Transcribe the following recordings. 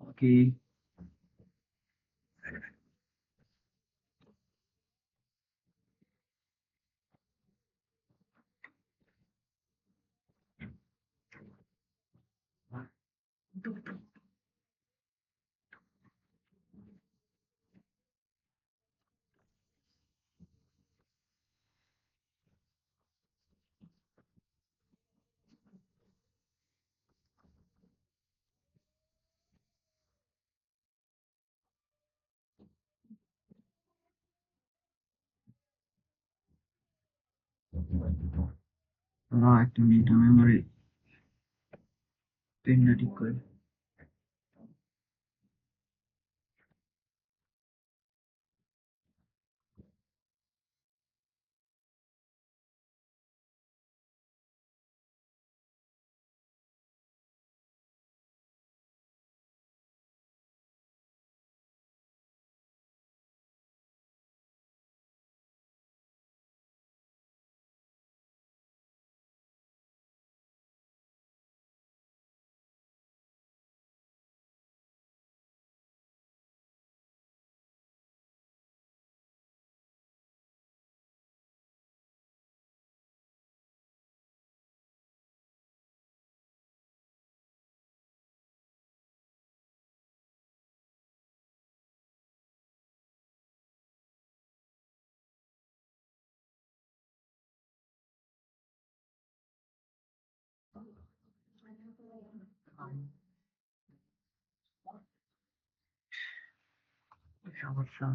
Okay. একটা minute আমি আমার পেনটা ঠিক করে সমস্যা।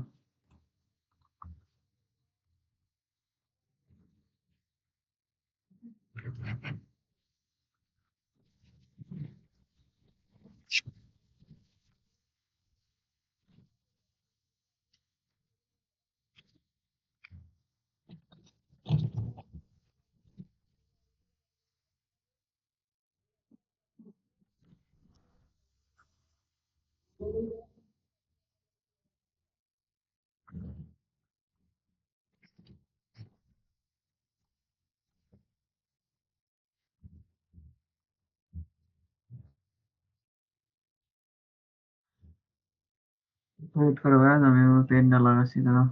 হুট করে ভাইয়া আমি আমার পেনটা লাগাচ্ছি দাঁড়াও।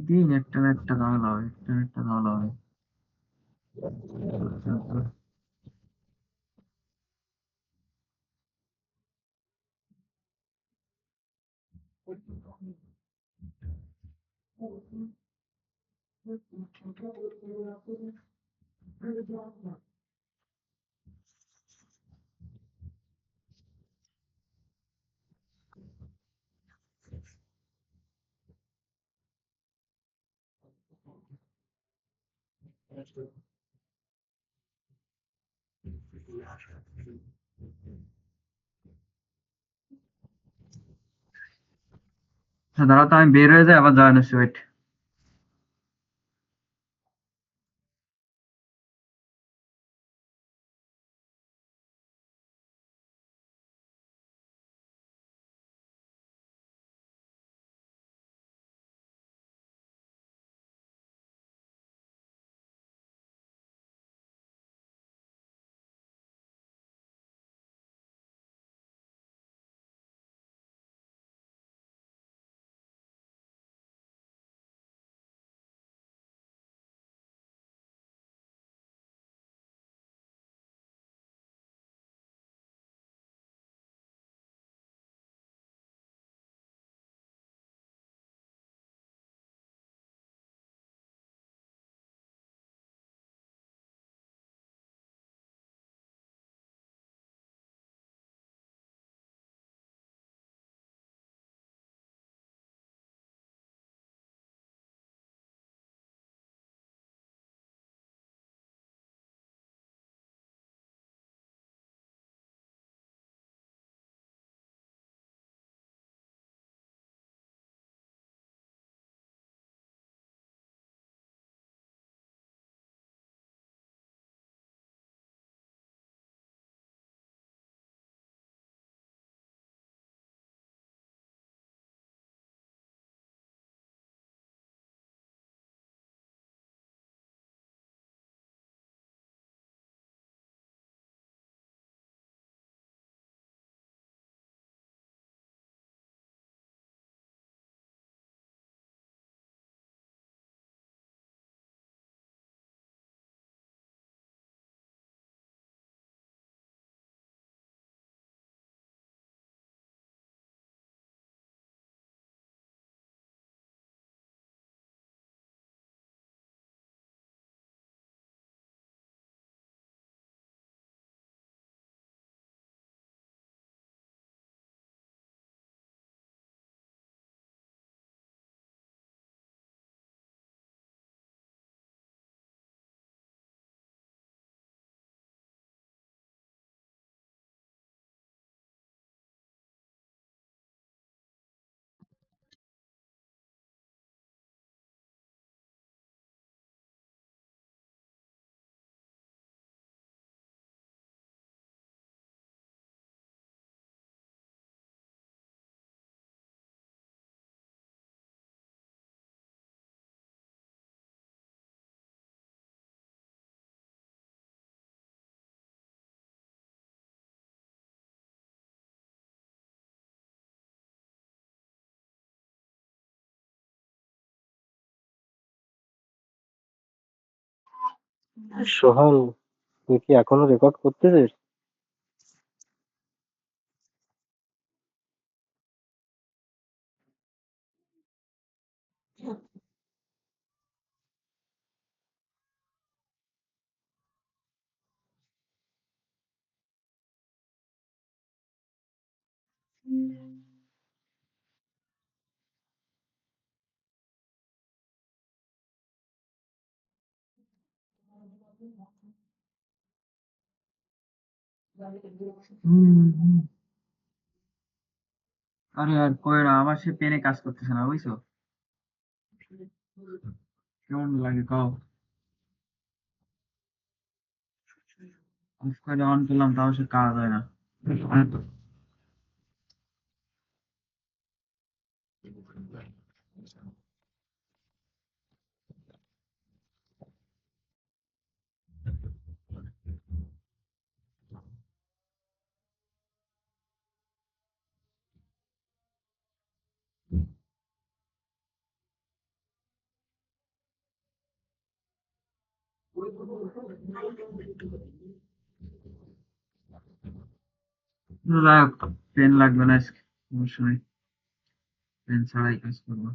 দিন একটা না একটা তাহলে হবে, একটা না একটা তাহলে হবে। আচ্ছা দাঁড়াও তো আমি বের হয়ে যাই, আবার জয়েন হচ্ছি, ওয়েট। সোহান, তুই কি এখনো রেকর্ড করতেছিস? হুম। আরে আর কই না, আমার সে পেনে কাজ করতেছে না, বুঝছো? কেমন লাগে কও? অফ করে অন করলাম তাও সে কাজ হয় না। যাই হোক, পেন লাগবে না আজকে, সমস্যা নেই, পেন ছাড়াই কাজ করবো।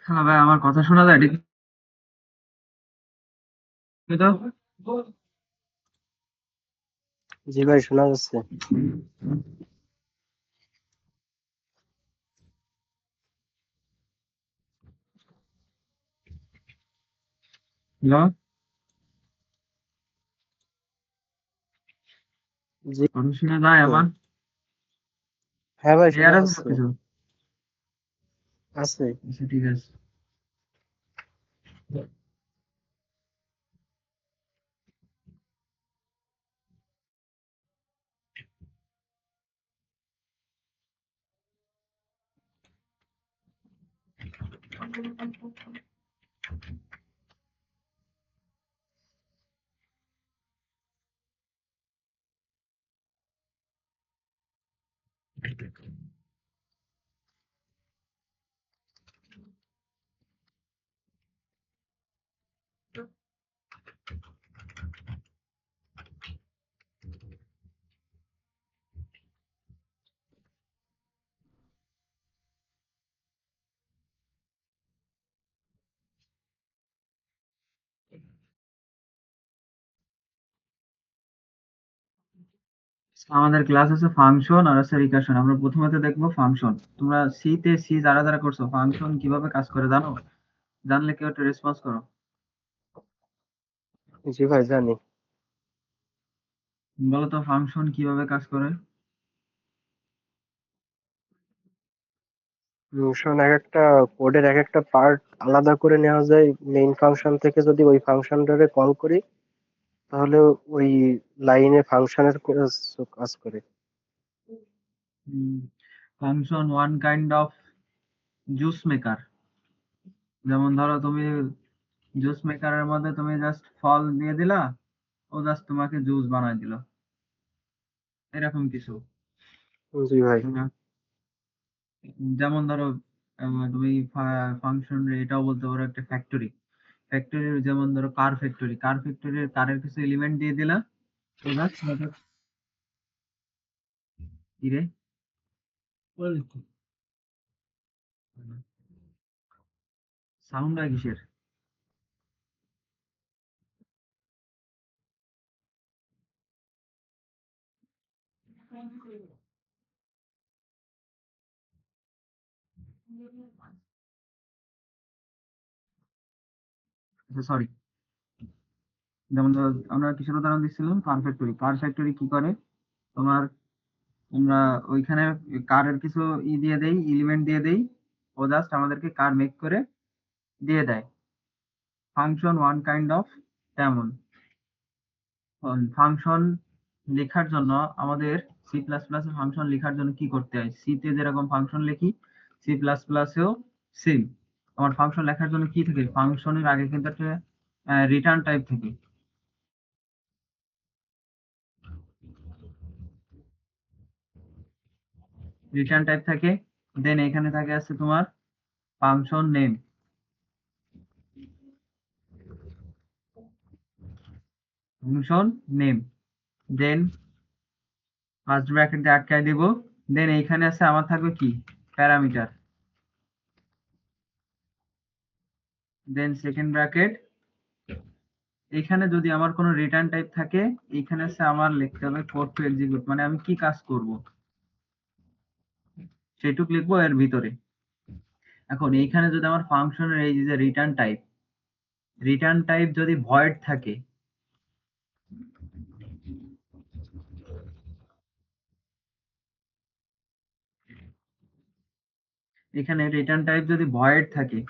হ্যাঁ ভাই, আমার কথা শোনা যায় ঠিক তো? জি ভাই, শোনা যাচ্ছে। হ্যালো, জি। কথা শোনা যায় তো আমার? হ্যাঁ ভাই, শোনা ক্লিয়ার আছে যাচ্ছে। সবকিছু? আছে। আচ্ছা, ঠিক আছে। আমাদের ক্লাস আছে ফাংশন আর আছে রিকার্শন। আমরা প্রথমত দেখবো ফাংশন। তোমরা সি তে সি যারা যারা করছো, ফাংশন কিভাবে কাজ করে জানো? জানলে কেউ একটা রেসপন্স করো। জি ভাই, জানি। বলো তো ফাংশন কিভাবে কাজ করে? শোন, এক একটা কোডের এক একটা পার্ট আলাদা করে নেওয়া যায়। মেইন ফাংশন থেকে যদি ওই ফাংশনটারে কল করি, তাহলে ওই লাইনে ফাংশনের কাজ করে। Function one kind of juice maker. যেমন ধরো তুমি জুস মেকারের মধ্যে তুমি জাস্ট ফল দিয়ে দিলা, ও জাস্ট তোমাকে জুস বানাই দিল, এরকম কিছু। জি ভাই। উম, যেমন ধরো তুমি ফাংশন এটাও বলতে পারো একটা ফ্যাক্টরি। ফ্যাক্টরির যেমন ধরো কার ফ্যাক্টরি, কার ফ্যাক্টরির কারের কিছু এলিমেন্ট দিয়ে দিলা, তো জাস্ট কি রে সাউন্ড হয় কিসের? সরি। যেমন ধরো আমরা কিসের উদাহরণ দিচ্ছিলাম, কার ফ্যাক্টরি। কার ফ্যাক্টরি কি করে তোমার, আমরা ওইখানে কারের কিছু দিয়ে দেই, এলিমেন্ট দিয়ে দেই, ও জাস্ট আমাদেরকে কার মেক করে দিয়ে দেয়। ফাংশন ওয়ান কাইন্ড অফ তেমন। ফাংশন লেখার জন্য আমাদের সি প্লাস প্লাস এ ফাংশন লেখার জন্য কি করতে হয়, সি তে যেরকম ফাংশন লিখি সি প্লাস প্লাসেও সেম। আমার ফাংশন লেখার জন্য কি থাকে, ফাংশনের আগে কিন্তু একটা রিটার্ন টাইপ থাকে। রিটার্ন টাইপ থাকে, দেন এখানে থাকে আছে তোমার ফাংশন নেম। ফাংশন নেম, দেন ফার্স্ট ব্র্যাকেট দিয়ে আটকায় দিব। দেন এইখানে আছে আমার থাকবে কি, প্যারামিটার। দেন সেকেন্ড ব্র্যাকেট, এখানে যদি আমার কোনো রিটার্ন টাইপ থাকে, এখানে আছে আমার লিখতে হবে কোড টু এক্সিকিউট, মানে আমি কি কাজ করব সেটুক লিখবো এর ভিতরে। এখন এইখানে যদি আমার ফাংশনের এই যে রিটার্ন টাইপ যদি ভয়েড থাকে, এখানে রিটার্ন টাইপ যদি ভয়েড থাকে,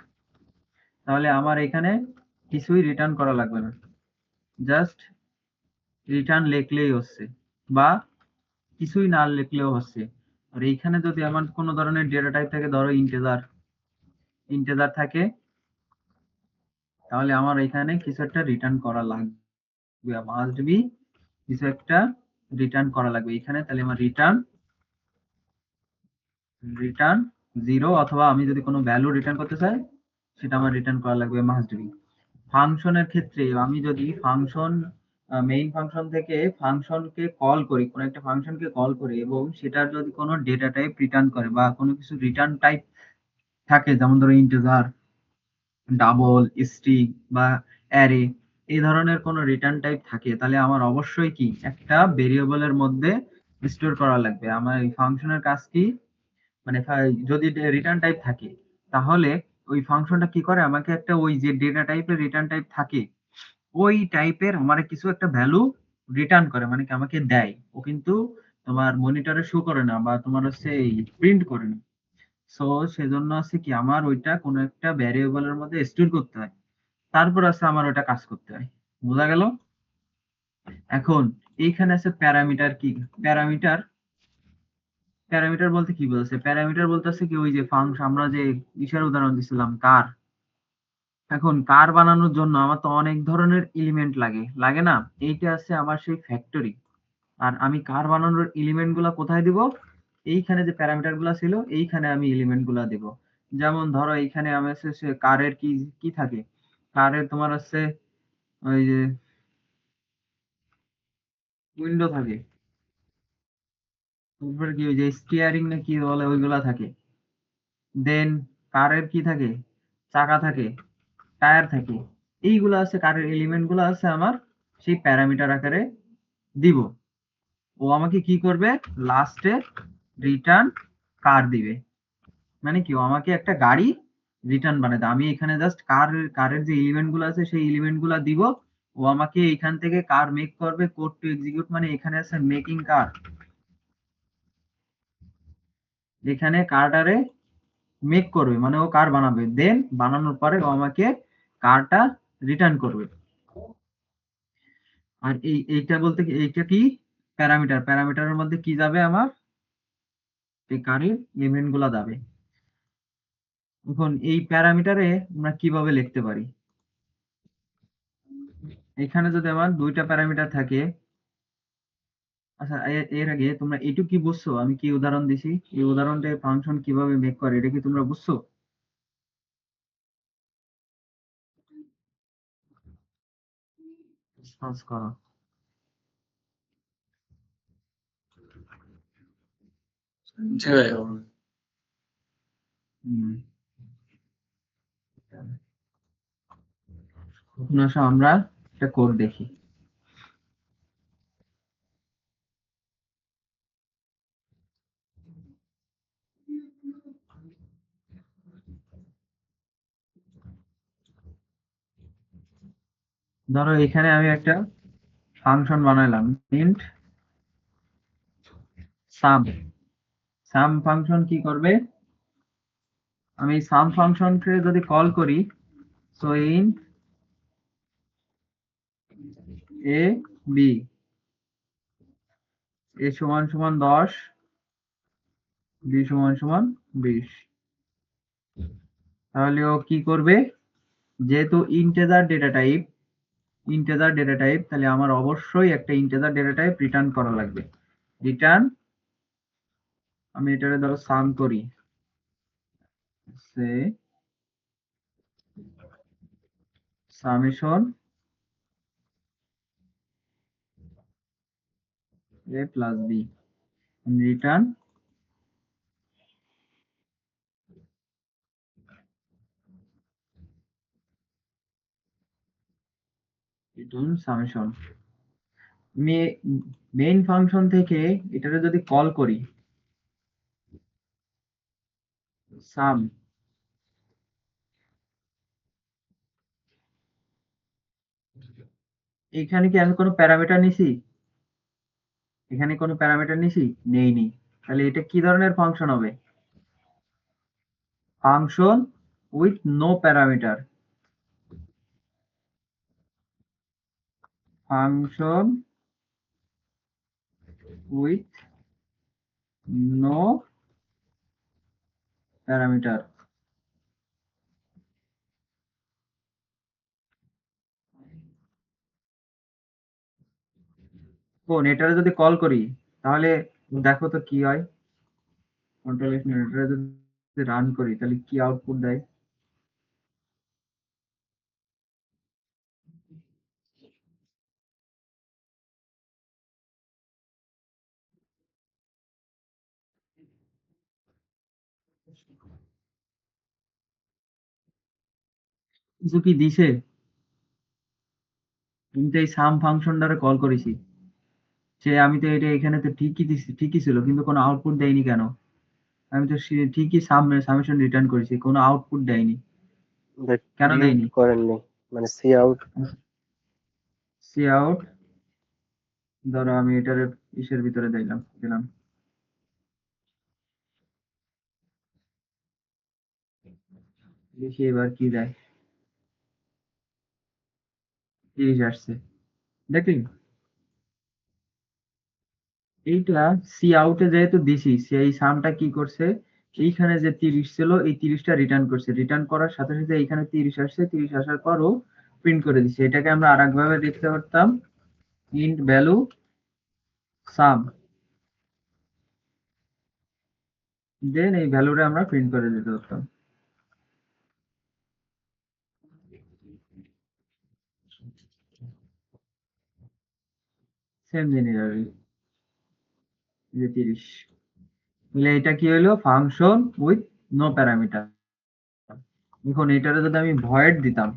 তাহলে আমার এখানে কিছুই রিটার্ন করা লাগবে না, জাস্ট রিটার্ন লিখলেই হচ্ছে, বা কিছুই না লিখলেও হচ্ছে। আর এইখানে যদি আমার কোনো ধরনের ডেটা টাইপ থাকে, ধরো ইন্টেজার, ইন্টেজার থাকে, তাহলে আমার এখানে কিছু একটা রিটার্ন করা লাগবে, মাস্ট বি কিছু একটা রিটার্ন করা লাগবে এখানে। তাহলে আমার রিটার্ন রিটার্ন জিরো, অথবা আমি যদি কোনো ভ্যালু রিটার্ন করতে চাই সেটা আমার রিটার্ন করা লাগবে মাস্ট বি। ফাংশনের ক্ষেত্রে আমি যদি ফাংশন মেইন ফাংশন থেকে ফাংশনকে কল করি, কোনো একটা ফাংশনকে কল করি এবং সেটার যদি কোনো ডেটা টাইপ রিটার্ন করে বা কোনো কিছু রিটার্ন টাইপ থাকে, যেমন ধরো ইন্টিজার, ডাবল, স্ট্রিং বা অ্যারে, এই ধরনের কোনো রিটার্ন টাইপ থাকে, তাহলে আমার অবশ্যই কি একটা ভেরিয়েবলের মধ্যে স্টোর করা লাগবে। আমার এই ফাংশনের কাজ কি, মানে যদি রিটার্ন টাইপ থাকে, তাহলে ওই ফাংশনটা কি করে, আমাকে একটা ওই যে ডেটা টাইপের রিটার্ন টাইপ থাকে ওই টাইপের আমার কিছু একটা ভ্যালু রিটার্ন করে, মানে কি আমাকে দেয়। ও কিন্তু তোমার মনিটরে শো করে না বা তোমার হচ্ছে প্রিন্ট করে না। সো সেজন্য আছে কি আমার ওইটা কোনো একটা ভ্যারিয়েবলের মধ্যে স্টোর করতে হয়, তারপর আছে আমার ওটা কাজ করতে হয়। বোঝা গেল? এখন এইখানে আছে প্যারামিটার। কি প্যারামিটার? প্যারামিটার বলতে কি বলছে, প্যারামিটার বলতেছে কি ওই যে ফাংশন, আমরা যে ইশার উদাহরণ দিছিলাম কার। এখন কার বানানোর জন্য আমার তো অনেক ধরনের এলিমেন্ট লাগে, লাগে না? এইটা আছে আমার সেই ফ্যাক্টরি। আর আমি কার বানানোর এলিমেন্ট গুলা কোথায় দিব, এইখানে যে প্যারামিটার গুলা ছিল এইখানে আমি এলিমেন্ট গুলা দিব। যেমন ধরো এইখানে আমার কারের কি কি থাকে, কারের তোমার আছে ওই যে উইন্ডো থাকে, তারপরে কি ওই যে স্টিয়ারিং না কি বলে ওইগুলা থাকে। দেন কারের কি থাকে, চাকা থাকে, টায়ার থাকে। এইগুলো আছে কারের এলিমেন্ট গুলো আছে আমার সেই প্যারামিটার আকারে দিব। ও আমাকে কি করবে, লাস্টে রিটার্ন কার দিবে। মানে কি ও আমাকে একটা গাড়ি রিটার্ন বানায় দেয়। আমি এখানে জাস্ট কারের যে এলিমেন্ট গুলো আছে সেই এলিমেন্ট গুলা দিব, ও আমাকে এখান থেকে কার মেক করবে, কোড টু এক্সিকিউট, মানে এখানে আছে মেকিং কার। এখানে কারটারে মেক করবে, মানে ও কার বানাবে, দেন বানানোর পরে ও আমাকে কারটা রিটার্ন করবে। আর এইটা বলতে এইটা কি, প্যারামিটার। প্যারামিটারের মধ্যে কি যাবে, আমার এই কারের এলিমেন্ট গুলা যাবে। এখন এই প্যারামিটারে আমরা কিভাবে লিখতে পারি? এখানে যদি আমার দুইটা প্যারামিটার থাকে, আচ্ছা এর আগে তোমরা এটুকু কি বুঝছো আমি কি উদাহরণ দিছি? এই উদাহরণটা ফাংশন কিভাবে মেক করে এটা কি তোমরা বুঝছো? সার্চ করো। জি ভাই। হুম। এখন আসো আমরা একটা কোড দেখি। ধরো এখানে আমি একটা ফাংশন বানাইলাম ইন্ট সাম। সাম ফাংশন কি করবে? আমি সাম ফাংশনকে যদি কল করি, সো ইন্ট এ বি, এ সমান সমান 10, বি সমান সমান 20, তাহলে ও কি করবে? যেহেতু ইন্টেজার ডেটা টাইপ, তাহলে আমার অবশ্যই একটা ইন্টেজার ডেটা টাইপ রিটার্ন করা লাগবে। রিটার্ন, আমি এটারে ধরো সাম করি, সে summation A plus B, return summation. Main function থেকে এটারে যদি কল করি সাম, এখানে কি আমি কোনো প্যারামিটার নিছি? এখানে কোনো প্যারামিটার নিছি? নেইনি। তাহলে এটা কি ধরনের ফাংশন হবে? Function with no parameter. Function with no parameter. কোন এটারে যদি কল করি তাহলে দেখো তো কি হয়। কন্ট্রোল এফ এটারে যদি রান করি তাহলে কি আউটপুট দেয়? কিছু কি দিছে? কিন্তু এই সাম ফাংশনটারে কল করেছি, সে আমি তো এটা এখানে তো ঠিকই দিছি, ঠিকই ছিল, কিন্তু কোনো আউটপুট দেয়নি কেন? আমি তো ঠিকই সামেশন রিটার্ন করেছি, কোনো আউটপুট দেয়নি, কেন প্রিন্ট দেয়নি? করেননি, মানে সি আউট। সি আউট, ধরো আমি এটার ইসের ভিতরে দিলাম, দেখি এবার কি দেয়। 30 আসছে, দেখলি? এইটা সি আউটে যেহেতু দিছি, সেই সামটা কি করছে? এইখানে যে 30 ছিল এই 30টা রিটার্ন করছে, রিটার্ন করার সাথে সাথে এইখানে 30 আসছে, 30 আসার পরও প্রিন্ট করে দিচ্ছে। এটাকে আমরা আর একভাবে দেখতে পারতাম, ইন্ট ভ্যালু সাম, দেন এই ভ্যালুটা আমরা প্রিন্ট করে দিতে পারতাম। সেম জিনিস আর কি, যে 30, তাহলে এটা কি হলো? Function with no parameter. এখন এটারে যদি আমি ভয়েড দিতাম,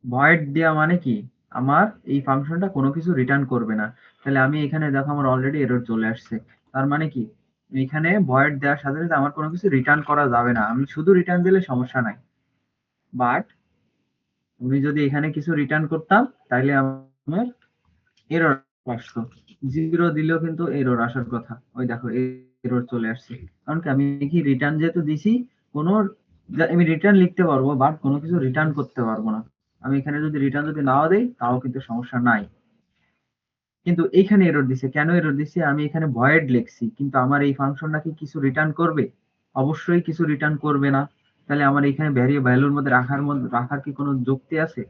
ভয়েড দেওয়া মানে কি? আমার এই ফাংশনটা কোনো কিছু রিটার্ন করবে না। তাহলে আমি এখানে দেখো আমার অলরেডি এরর চলে আসছে। তার মানে কি? এখানে ভয়েড দেওয়ার সাথে সাথে আমার কোনো কিছু রিটার্ন করা যাবে না, আমি শুধু রিটার্ন দিলে সমস্যা নাই। বাট আমি যদি এখানে কিছু রিটার্ন করতাম তাহলে আমার এরর আসতো। 0 দিলেও কিন্তু এরর আসার কথা। ওই দেখো এরর চলে আসছে। কারণ কি? আমি কি রিটার্ন যেহেতু দিছি, কোনো আমি রিটার্ন লিখতে পারবো বাট কোনো কিছু রিটার্ন করতে পারবো না। আমি এখানে যদি রিটার্ন যদি নাও দেই তাও কিন্তু সমস্যা নাই। কিন্তু এইখানে এরর দিছে। কেন এরর দিছে? আমি এখানে ভয়েড লিখছি কিন্তু আমার এই ফাংশনটা কি কিছু রিটার্ন করবে? অবশ্যই কিছু রিটার্ন করবে না। তাহলে আমার এখানে ভ্যালুর মধ্যে রাখার কি কোনো যুক্তি আছে?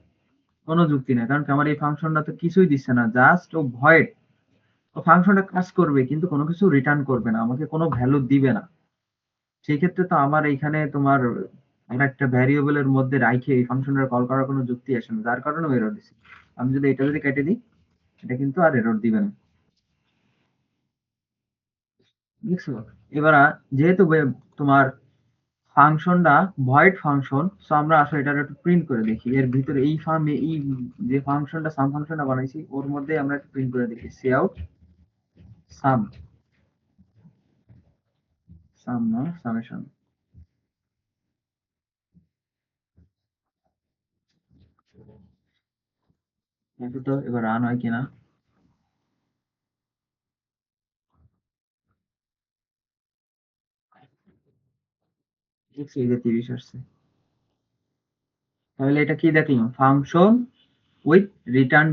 কোনো যুক্তি নেই, কারণ কি আমার এই ফাংশনটা তো কিছুই দিচ্ছে না, জাস্ট ও ভয়েড। ও ফাংশনটা কাজ করবে কিন্তু কোনো কিছু রিটার্ন করবে না, আমাকে কোনো ভ্যালু দিবে না। সেই ক্ষেত্রে তো আমার এইখানে তোমার একটা ভ্যারিয়েবলের মধ্যে রাইখে এই ফাংশনটা কল করার কোনো যুক্তি আসে না, যার কারণে এরর দিচ্ছে। আমি যদি এটা যদি কেটে দিই, এটা কিন্তু আর এরর দিবে না। বুঝছো? এবার যেহেতু তোমার ফাংশনটা ভয়েড ফাংশন, সো আমরা আসলে এটা একটু প্রিন্ট করে দেখি। এর ভিতরে এই যে ফাংশনটা সাম ফাংশনটা বানাইছি ওর মধ্যে আমরা একটু প্রিন্ট করে দেখি সি আউট সাম, সাম না সামেশন। দেখো তো এবার রান হয় কিনা। দেখছি এই যে 30 আসছে। তাহলে এটা কি দেখলাম? Function with return.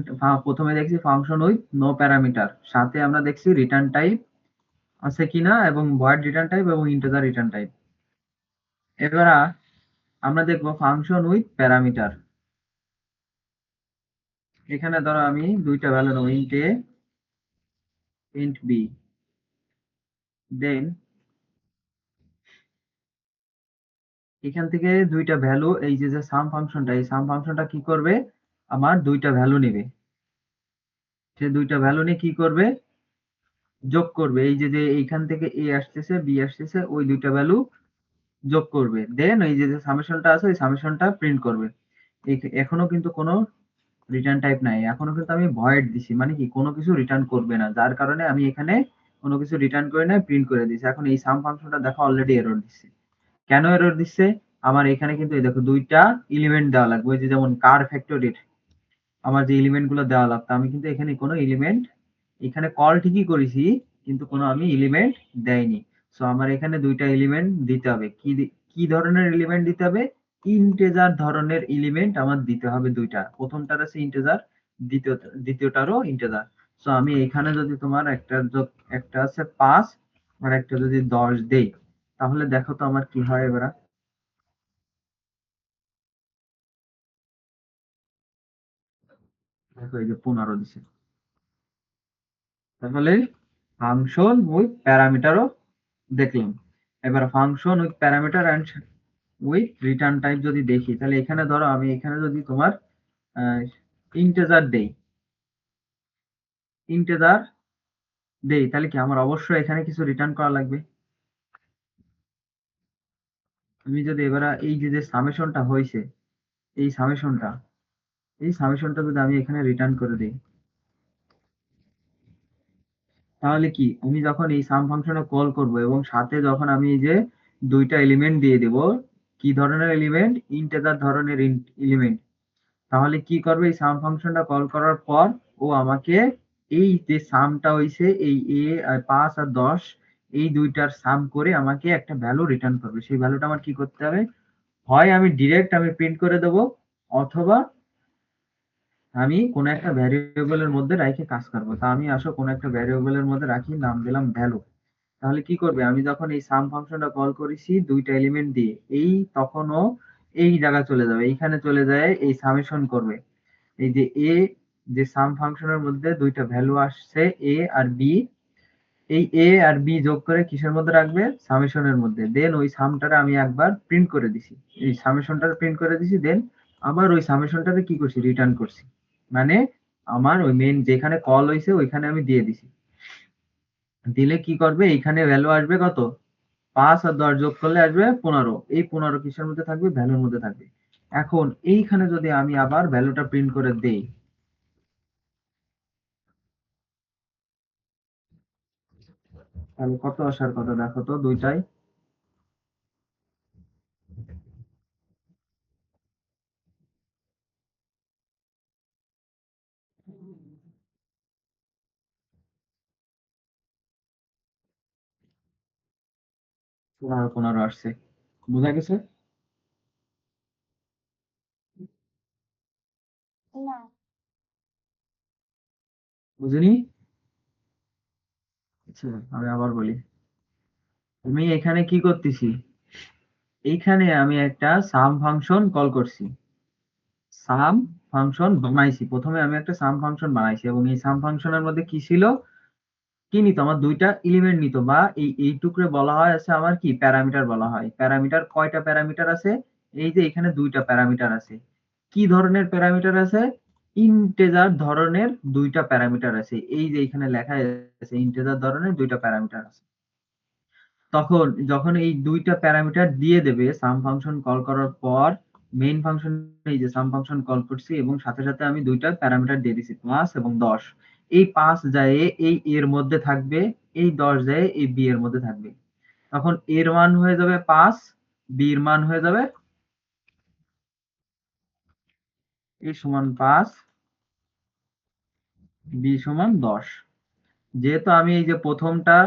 প্রথমে দেখছি ফাংশন উইথ নো প্যারামিটার, সাথে আমরা দেখছি রিটার্ন টাইপ আছে কিনা, এবং ভয়েড রিটার্ন টাইপ এবং ইন্টিজার রিটার্ন টাইপ। এবার আমরা দেখবো ফাংশন উইথ প্যারামিটার। এখানে ধরো আমি দুইটা ভ্যালু নেবো, ইন্ট এ ইন্ট বি। দেন এখান থেকে দুইটা ভ্যালু, এই যে সাম ফাংশনটা, এই সাম ফাংশনটা কি করবে? আমার দুইটা ভ্যালু নেবে। সে দুইটা ভ্যালু নিয়ে কি করবে? যোগ করবে। এই যে এইখান থেকে এ আসতেছে বি আসতেছে, ওই দুইটা ভ্যালু যোগ করবে। দেন এই যে সামেশনটা আছে ওই সামেশনটা প্রিন্ট করবে। এখনো কিন্তু কোনো রিটার্ন টাইপ নাই, এখনো কিন্তু আমি ভয়েড দিছি, মানে কি কোনো কিছু রিটার্ন করবে না, যার কারণে আমি এখানে কোনো কিছু রিটার্ন করে না, প্রিন্ট করে দিছি। এখন এই সাম ফাংশনটা দেখো অলরেডি এরর দিচ্ছে। কেন এরর দিচ্ছে? আমার এখানে কিন্তু এই দেখো দুইটা এলিমেন্ট দেওয়া লাগবে, ওই যে যেমন কার ফ্যাক্টরির আমার যে এলিমেন্ট গুলো দেওয়া লাগতো, আমি কিন্তু এখানে কোনো এলিমেন্ট, এখানে কল ঠিকই করেছি কিন্তু কোনো আমি এলিমেন্ট দেয়নি। সো আমার এখানে দুইটা এলিমেন্ট দিতে হবে। কি ধরনের এলিমেন্ট দিতে হবে? ইন্টেজার ধরনের এলিমেন্ট আমার দিতে হবে দুইটা। প্রথমটার আছে ইন্টেজার, দ্বিতীয়টারও ইন্টেজার। সো আমি এখানে যদি তোমার একটা আছে 5 আর একটা যদি 10 দেই, তাহলে দেখো তো আমার কি হয় এবার। দেখো এই যে 15 দিছে। তাহলে ফাংশন উইথ প্যারামিটারও দেখলাম। এবার function with parameter and with return type যদি দেখি, তাহলে এখানে ধরো আমি এখানে যদি তোমার ইন্টেজার দেই, ইন্টেজার দেই, তাহলে কি আমার অবশ্যই এখানে কিছু রিটার্ন করা লাগবে। আমি যদি এবার এই যে সামেশনটা হয়েছে, এই সামেশনটা যদি আমি এখানে রিটার্ন করে দিই, তাহলে কি আমি যখন এই সাম ফাংশনে কল করব এবং সাথে যখন আমি এই যে দুইটা এলিমেন্ট দিয়ে দেব, কি ধরনের এলিমেন্ট? ইন্টিজার ধরনের এলিমেন্ট। তাহলে কি করবে? এই সাম ফাংশনটা কল করার পর ও আমাকে এই যে সামটা হইছে এই এ আর 5 আর 10, এই দুইটার সাম করে আমাকে একটা ভ্যালু রিটার্ন করবে। সেই ভ্যালুটা আমার কি করতে হবে? হয় আমি ডিরেক্ট আমি প্রিন্ট করে দেব, অথবা আমি কোনো একটা ভ্যারিয়েবলের মধ্যে রাখে কাজ করব। তা আমি আসো কোনো একটা ভ্যারিয়েবলের মধ্যে রাখি, নাম দিলাম ভ্যালু। তাহলে কি করবে? আমি যখন এই সাম ফাংশনটা কল করেছি দুইটা এলিমেন্ট দিয়ে, এই তখনও এই জায়গায় চলে যাবে, এইখানে চলে যায় এই সামেশন করবে। এই যে এ, যে সাম ফাংশনের মধ্যে দুইটা ভ্যালু আসছে এ আর বি, এই এ আর বি যোগ করে কিসের মধ্যে রাখবে? সামেশনের মধ্যে। দেন ওই সামটারে আমি একবার প্রিন্ট করে দিছি, এই সামেশনটা প্রিন্ট করে দিছি। দেন আবার ওই সামেশনটাতে কি করছি? রিটার্ন করছি। মানে আমার ওই মেন যেখানে কল হয়েছে ওইখানে আমি দিয়ে দিছি। দিলে কি করবে? এইখানে ভ্যালু আসবে কত? 5 আর 10 যোগ করলে আসবে 15। এই 15 কিসের মধ্যে থাকবে? ভ্যালুর মধ্যে থাকবে। এখন এইখানে যদি আমি আবার ভ্যালুটা প্রিন্ট করে দেই, তাহলে কত আসার কথা দেখো তো দুইটাই। পনেরো পনেরো আসছে। বোঝা গেছে? বুঝিনি? আচ্ছা, আমি আবার বলি। আমি এখানে কি করতেছি, এইখানে আমি একটা সাম ফাংশন কল করছি, সাম ফাংশন বানাইছি, প্রথমে আমি একটা সাম ফাংশন বানাইছি এবং এই সাম ফাংশনের মধ্যে কি ছিল, কি নিত, আমার দুইটা এলিমেন্ট নিত, বা এইটুকুরে বলা হয় আছে আমার কি প্যারামিটার বলা হয়। প্যারামিটার কয়টা প্যারামিটার আছে, এই যে এখানে দুইটা প্যারামিটার আছে। কি ধরনের প্যারামিটার আছে, ইন্টেজার ধরনের দুইটা প্যারামিটার আছে, এই যে এখানে লেখা আছে ইন্টেজার ধরনের দুইটা প্যারামিটার আছে। তখন যখন এই দুইটা প্যারামিটার দিয়ে দেবে সাম ফাংশন কল করার পর, মেইন ফাংশন, এই যে সাম ফাংশন কল করছি এবং সাথে সাথে আমি দুইটা প্যারামিটার দিয়ে দিছি 5 এবং 10। এই 5 যায় এই এর মধ্যে থাকবে, এই 10 যায় এই বি এর মধ্যে থাকবে। তখন এর মান হয়ে যাবে 5, বি এর মান হয়ে যাবে এ সমান 5, বি সমান 10। যেহেতু আমি এই যে প্রথমটা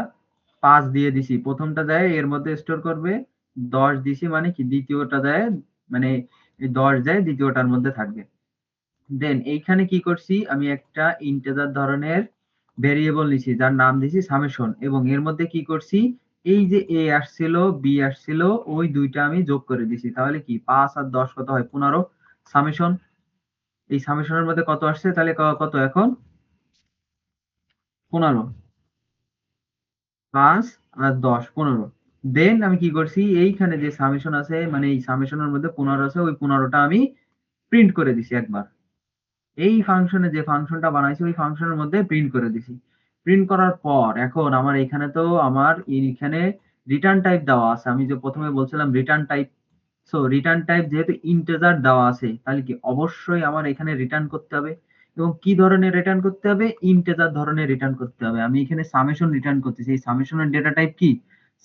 5 দিয়ে দিছি, প্রথমটা দেয় এর মধ্যে স্টোর করবে, 10 দিছি মানে কি দ্বিতীয়টা দেয়, মানে এই 10 যায় দ্বিতীয়টার মধ্যে থাকবে। দেন এইখানে কি করছি, আমি একটা ইন্টিজার ধরনের ভেরিয়েবল নিছি যার নাম দিছি সামেশন, এবং এর মধ্যে কি করছি, এই যে এ আসছিল বি আসছিল ওই দুইটা আমি যোগ করে দিছি, তাহলে কি 5 আর 10 কত হয় 15 সামেশন। এই সামেশনের মধ্যে কত আসছে, তাহলে কত এখন 15, 5 আর 10 15। দেন আমি কি করছি, এইখানে যে সামেশন আছে মানে এই সামেশনের মধ্যে 15 আছে, ওই 15টা আমি প্রিন্ট করে দিছি একবার। এই ফাংশনে যে ফাংশনটা বানাইছি ওই ফাংশনের মধ্যে প্রিন্ট করে দিছি। প্রিন্ট করার পর এখন আমার এখানে তো আমার এইখানে রিটার্ন টাইপ দেওয়া আছে, আমি যে প্রথমে বলছিলাম return type. So return type যেহেতু ইন্টিজার দেওয়া আছে, তাহলে কি অবশ্যই আমার এখানে রিটার্ন করতে হবে, এবং কি ধরনের রিটার্ন করতে হবে, ইন্টিজার ধরনের রিটার্ন করতে হবে। আমি এখানে সামেশন রিটার্ন করতেছি, এই সামেশনের ডেটা টাইপ কি,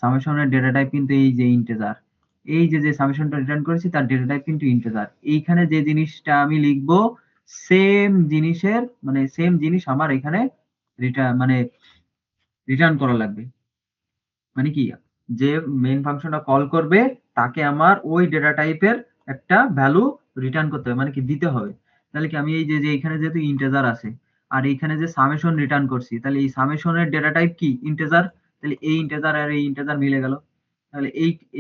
সামেশনের ডেটা টাইপ কিন্তু এই যে ইন্টিজার। এই যে সামেশনটা রিটার্ন করেছি তার ডেটা টাইপ কিন্তু ইন্টিজার। এইখানে যে জিনিসটা আমি লিখবো সেম জিনিসের মানে সেম জিনিস আমার এখানে মানে রিটার্ন করা লাগবে। মানে কি, যে মেইন ফাংশনটা কল করবে তাকে আমার ওই ডেটা টাইপের একটা ভ্যালু রিটার্ন করতে হবে, মানে কি দিতে হবে। তাহলে কি আমি এই যে এখানে যেহেতু ইন্টিজার আছে আর এইখানে যে সামেশন রিটার্ন করছি, তাহলে এই সামেশনের ডেটা টাইপ কি ইন্টিজার, তাহলে এই ইন্টিজার আর এই ইন্টিজার মিলে গেল। তাহলে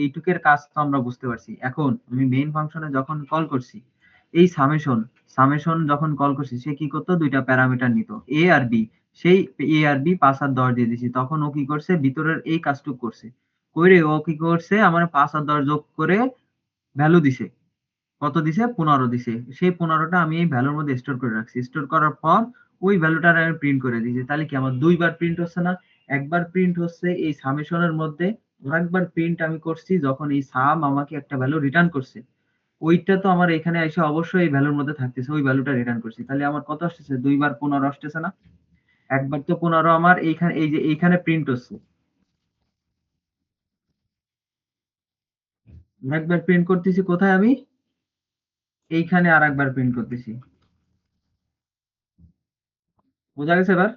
এইটুকের কাজ তো আমরা বুঝতে পারছি। এখন আমি মেইন ফাংশনে যখন কল করছি, এই সামেশন যখন কল করছি সে কি করতো, দুইটা প্যারামিটার নিত এ আর বি। সেই এ আর বি 5 আর 10 দিয়ে দিছি, তখন ও কি করছে ভিতরের এই কাজটুকু করছে, কইরে ও কি করছে আমার 5 আর 10 যোগ করে ভ্যালু দিছে। কত দিছে 15 দিছে, সেই 15টা আমি এই ভ্যালুর মধ্যে স্টোর করে রাখছি। স্টোর করার পর ওই ভ্যালুটা আমি প্রিন্ট করে দিয়েছি, তাহলে কি আমার দুইবার প্রিন্ট হচ্ছে না, একবার প্রিন্ট হচ্ছে এই সামেশনের মধ্যে, আরেকবার প্রিন্ট আমি করছি যখন এই সাম আমাকে একটা ভ্যালু রিটার্ন করছে, ওইটা তো আমার এখানে এসে অবশ্যই এই ভ্যালুর মধ্যে থাকতেছে, ওই ভ্যালুটা রিটার্ন করছি। তাহলে আমার কত আসতেছে, দুইবার 15 আসতেছে না, একবার তো 15 আমার এইখানে এই যে এইখানে প্রিন্ট হচ্ছে, একবার প্রিন্ট করতেছি কোথায় আমি, এইখানে আর একবার প্রিন্ট করতেছি। বোঝা গেছে এবার?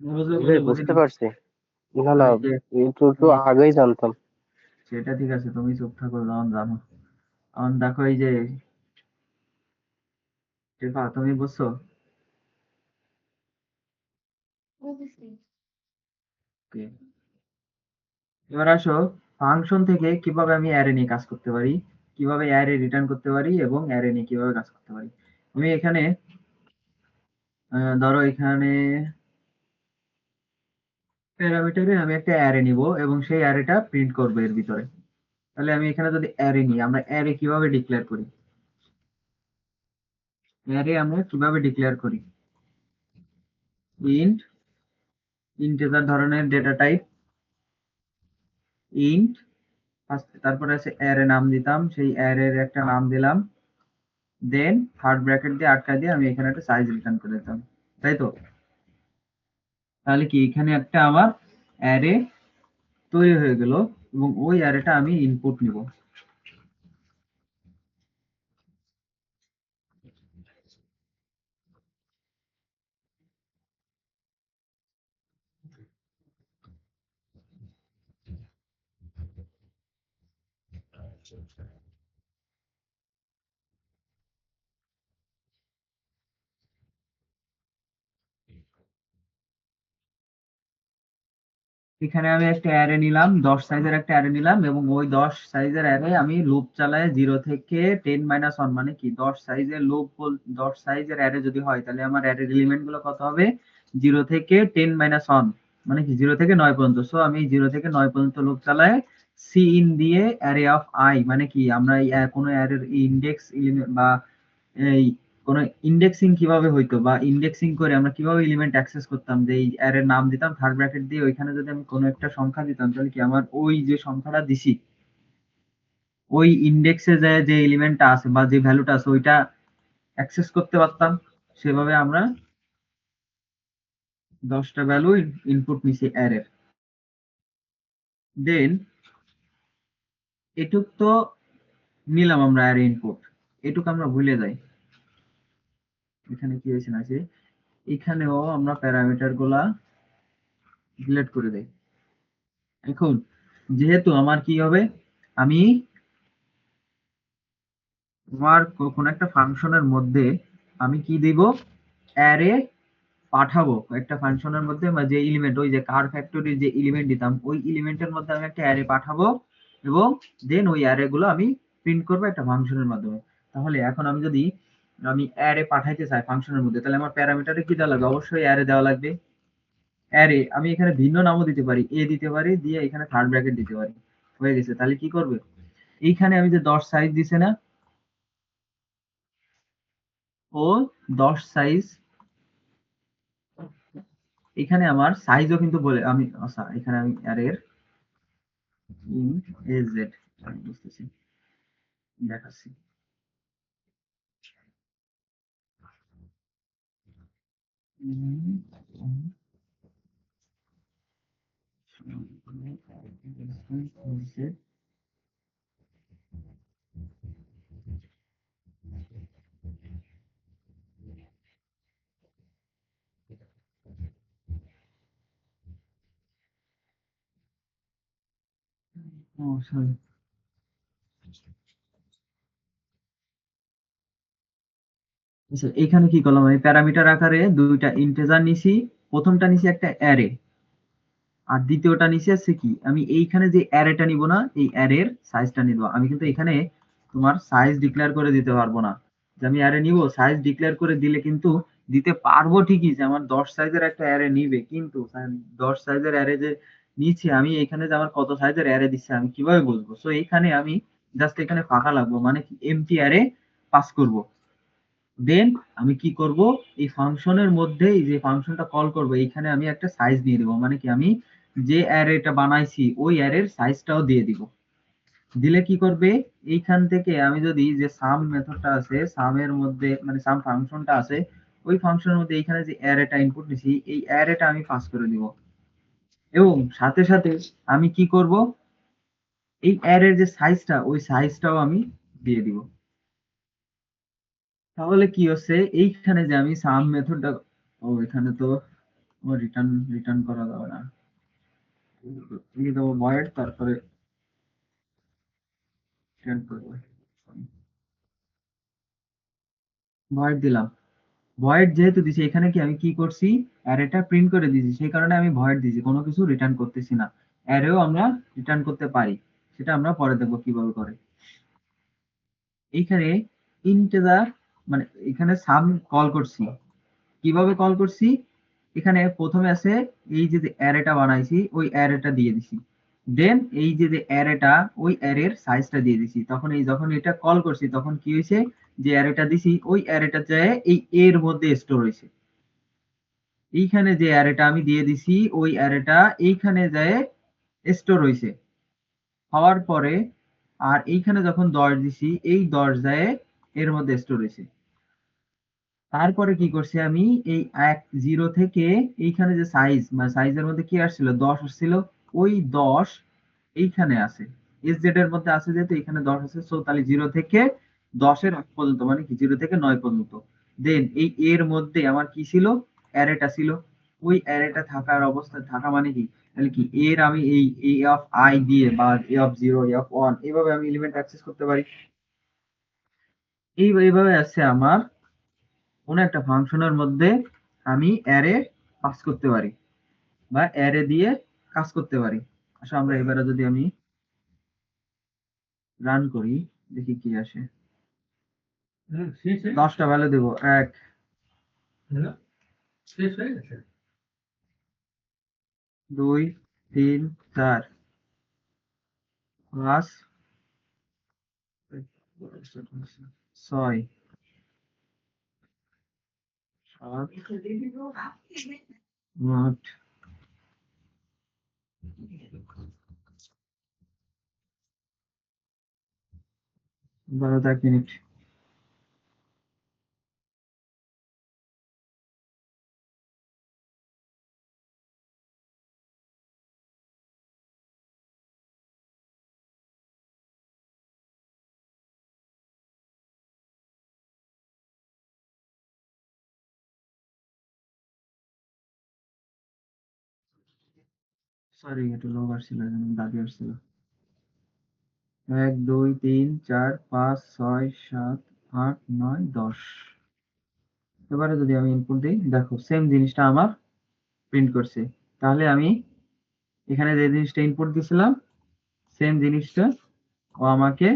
বুঝলে ভাই বলে বুঝতে বুঝিনি। পারছি। না না, এই যে একটু তুমি, আগেই জানতাম। সেটা ঠিক আছে, তুমি চুপ থাকো যখন জানো। এখন দেখো এই যে শেফা, তুমি বুঝছো? Okay. এবার আসো, ফাংশন থেকে কিভাবে আমি অ্যারে নিয়ে কাজ করতে পারি, কিভাবে অ্যারে রিটার্ন করতে পারি এবং অ্যারে নিয়ে কিভাবে কাজ করতে পারি। আমি এখানে ধরো এখানে প্যারামিটারে আমি একটা অ্যারে নিব এবং সেই অ্যারেটা প্রিন্ট করবো এর ভিতরে। তাহলে আমি এখানে যদি অ্যারে নিই, আমরা অ্যারে কিভাবে ডিক্লেয়ার করি, অ্যারে আমরা কিভাবে ডিক্লেয়ার করি, ইন্ট, ইন্টিজার ধরনের ডেটা টাইপ ইন্ট, তারপরে আছে অ্যারে নাম দিতাম, সেই অ্যারের একটা নাম দিলাম, দেন থার্ড ব্র্যাকেট দিয়ে আটকা দিয়ে আমি এখানে একটা সাইজ রিটার্ন করে দিতাম, তাই তো? তাহলে কি এখানে একটা আমার অ্যারে তৈরি হয়ে গেল এবং ওই অ্যারেটা আমি ইনপুট নিব। এখানে আমি একটা অ্যারে নিলাম, 10 সাইজের একটা অ্যারে নিলাম এবং ওই 10 সাইজের অ্যারে আমি লুপ চালায় 0 থেকে 10 মাইনাস 1 মানে কি 10 সাইজের লুপ 10 সাইজের অ্যারে যদি হয় তাহলে আমার অ্যারের এলিমেন্ট গুলো কত হবে 0 থেকে 10 মাইনাস 1 মানে কি 0 থেকে 9 পর্যন্ত। সো আমি 0 থেকে 9 পর্যন্ত লুপ চালায় সি ইন দিয়ে অ্যারে অফ আই মানে কি আমরা এই কোনো অ্যারের ইন্ডেক্স এলিমেন্ট বা এই কোন ইন্ডেক্সিং কিভাবে হইতো বা ইন্ডেক্সিং করে আমরা কিভাবে এলিমেন্ট অ্যাক্সেস করতাম, যে এই অ্যারের নাম দিতাম থার্ড ব্র্যাকেট দিয়ে, ওইখানে যদি আমি কোনো একটা সংখ্যা দিতাম তাহলে কি আমার ওই যে সংখ্যাটা দিছি ওই ইন্ডেক্সে যে এলিমেন্টটা আছে বা যে ভ্যালুটা আছে ওইটা অ্যাক্সেস করতে পারতাম। সেভাবে আমরা 10টা ভ্যালু ইনপুট নিছি অ্যারের। দেন এটুক তো নিলাম আমরা অ্যারে ইনপুট, এটুক আমরা ভুলে যাই। এখানে কি হয়েছে না যে এখানেও আমরা প্যারামিটার গুলা ডিলিট করে দেই। এখন যেহেতু আমার কি হবে, আমি আমার কোন একটা ফাংশনের মধ্যে আমি কি দিব অ্যারে পাঠাবো একটা ফাংশনের মধ্যে, বা যে এলিমেন্ট ওই যে কার ফ্যাক্টরির যে এলিমেন্ট দিতাম ওই এলিমেন্টের মধ্যে আমি একটা অ্যারে পাঠাবো এবং দেন ওই অ্যারে গুলো আমি প্রিন্ট করবো একটা ফাংশনের মাধ্যমে। তাহলে এখন আমি যদি আমি অ্যারে পাঠাইতে চাই ফাংশনের মধ্যে তাহলে আমার প্যারামিটারে কি দেওয়া লাগবে, অবশ্যই অ্যারে দেওয়া লাগবে। অ্যারে আমি এখানে ভিন্ন নামও দিতে পারি, এ দিতে পারি, দিয়ে এখানে থার্ড ব্র্যাকেট দিতে পারি। হয়ে গেছে। তাহলে কি করবে, এইখানে আমি যে 10 সাইজ দিছে না, ও 10 সাইজ, এখানে আমার সাইজও কিন্তু বলে আমি আচ্ছা এখানে আমি অ্যারের ইন এজেড আমি বুঝতেছি দেখাচ্ছি। ও সরি, আচ্ছা এখানে কি করলাম আমি প্যারামিটার আকারে দুইটা ইন্টিজার নিছি। প্রথমটা নিছি একটা অ্যারে আর দ্বিতীয়টা নিচে আছে কি আমি এইখানে যে অ্যারেটা নিব না এই অ্যারের সাইজটা নিব। আমি কিন্তু এখানে তোমার সাইজ ডিক্লেয়ার করে দিতে পারবো না, যে আমি অ্যারে নিব সাইজ ডিক্লেয়ার করে দিলে কিন্তু দিতে পারবো ঠিকই যে আমার 10 সাইজের একটা অ্যারে নিবে, কিন্তু 10 সাইজের অ্যারে যে নিচ্ছে আমি এখানে যে আমার কত সাইজের অ্যারে দিচ্ছে আমি কিভাবে বুঝবো। সো এইখানে আমি জাস্ট এখানে ফাঁকা লাগবো মানে কি এমটি অ্যারে পাস করব। দেন আমি কি করব, এই ফাংশনের মধ্যে এই যে ফাংশনটা কল করব এইখানে আমি একটা সাইজ দিয়ে দেবো, মানে কি আমি যে অ্যারেটা বানাইছি ওই অ্যারের সাইজটাও দিয়ে দিব। দিলে কি করবে, এইখান থেকে আমি যদি যে সাম মেথডটা আছে সামের মধ্যে মানে সাম ফাংশনটা আছে ওই ফাংশনের মধ্যে এইখানে যে অ্যারেটা ইনপুট দিছি এই অ্যারেটা আমি পাস করে দিব এবং সাথে সাথে আমি কি করব এই অ্যারের যে সাইজটা ওই সাইজটাও আমি দিয়ে দিব। তাহলে কি হচ্ছে এইখানে যে আমি সাম মেথডটা, ও এখানে তো রিটার্ন রিটার্ন করা যাবে না, লিখে দেবো ভয়েড তারপরে রিটার্ন করবো, ভয়েড দিলাম। ভয়েড যেহেতু দিছি এখানে কি আমি কি করছি অ্যারেটা প্রিন্ট করে দিয়েছি সেই কারণে আমি ভয়েড দিয়েছি, কোনো কিছু রিটার্ন করতেছি না। অ্যারেও আমরা রিটার্ন করতে পারি, সেটা আমরা পরে দেখবো কিভাবে করে। এইখানে ইন্টিজার মানে এখানে সাম কল করছি, কিভাবে কল করছি, এখানে প্রথমে আছে এই যে অ্যারেটা বানাইছি ওই অ্যারেটা দিয়ে দিছি, দেন এই যে অ্যারেটা ওই অ্যারের সাইজটা দিয়ে দিছি। তখন এই যখন এটা কল করছি তখন কি হয়েছে, যে অ্যারেটা দিছি ওই অ্যারেটা যায় এই এর মধ্যে স্টোর হয়েছে। এইখানে যে অ্যারেটা আমি দিয়ে দিছি ওই অ্যারেটা এইখানে যায় স্টোর হয়েছে, হওয়ার পরে আর এইখানে যখন 10 দিছি এই 10 যায় এর মধ্যে স্টোর হয়েছে। তারপরে কি করছি আমি এই 0 থেকে এইখানে যে সাইজ মানে সাইজের মধ্যে কি আসছিল 10 আসছিল, ওই 10 এইখানে আছে এস জেড এর মধ্যে আছে যেহেতু এখানে 10 আছে, সো তাহলে 0 থেকে 10 এর আগ পর্যন্ত মানে কি 0 থেকে 9 পর্যন্ত। দেন এই এর মধ্যে আমার কি ছিল অ্যারেটা ছিল, ওই অ্যারেটা থাকার অবস্থায় থাকা মানে কি তাহলে কি এর আমি এই এ অফ আই দিয়ে বা এ অফ 0 এ অফ 1 এইভাবে আমি এলিমেন্ট অ্যাক্সেস করতে পারি। এইভাবে আছে আমার কোন একটা ফাংশনের মধ্যে আমি অ্যারে পাস করতে পারি বা অ্যারে দিয়ে কাজ করতে পারি। আচ্ছা আমরা এবারে যদি আমি রান করি দেখি কি আসে। 10টা ভ্যালু দেব 1 2 3 4 5 6 7 8 12 1 মিনিট। সরি একটু লোক আসছিল দাবি আসছিল। 1 2 3 4 5 6 7 8 9 10। এবারে যদি আমি ইনপুট দিই দেখো সেম জিনিসটা আমার প্রিন্ট করছে। তাহলে আমি এখানে যে জিনিসটা ইনপুট দিছিলাম সেম জিনিসটা ও আমাকে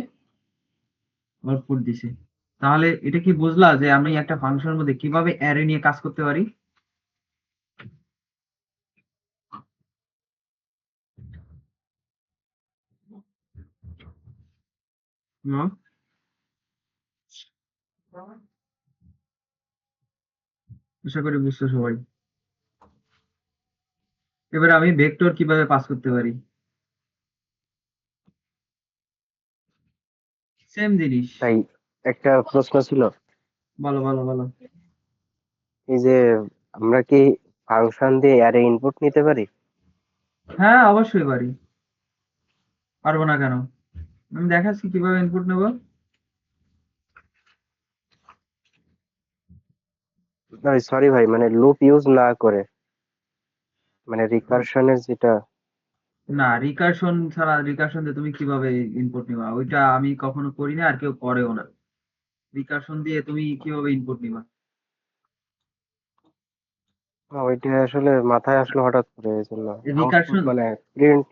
আউটপুট দিছে। তাহলে এটা কি বুঝলা যে আমি একটা ফাংশনের মধ্যে কিভাবে অ্যারে নিয়ে কাজ করতে পারি? হুম, আশা করি বুঝছো সবাই। এবার আমি ভেক্টর কিভাবে পাস করতে পারি? সেম জিনিস। তাই একটা প্রশ্ন ছিল, বলো বলো বলো। এই যে আমরা কি ফাংশন দিয়ে অ্যারে ইনপুট নিতে পারি? হ্যাঁ অবশ্যই পারি, পারবো না কেন? আমি দেখাচ্ছি কিভাবে ইনপুট নেব। সরি ভাই, মানে লুপ ইউজ না করে, মানে রিকারশনের যেটা। না রিকারশন ছাড়া, রিকারশন দিয়ে তুমি কিভাবে ইনপুট নিবা? ওইটা আমি কখনো করি না আর কেউ করেও না। রিকারশন দিয়ে তুমি কিভাবে ইনপুট নিবা? ওইটা আসলে মাথায় আসলো হঠাৎ করে, এই জন্য। আউটপুট রিকারশন মানে প্রিন্ট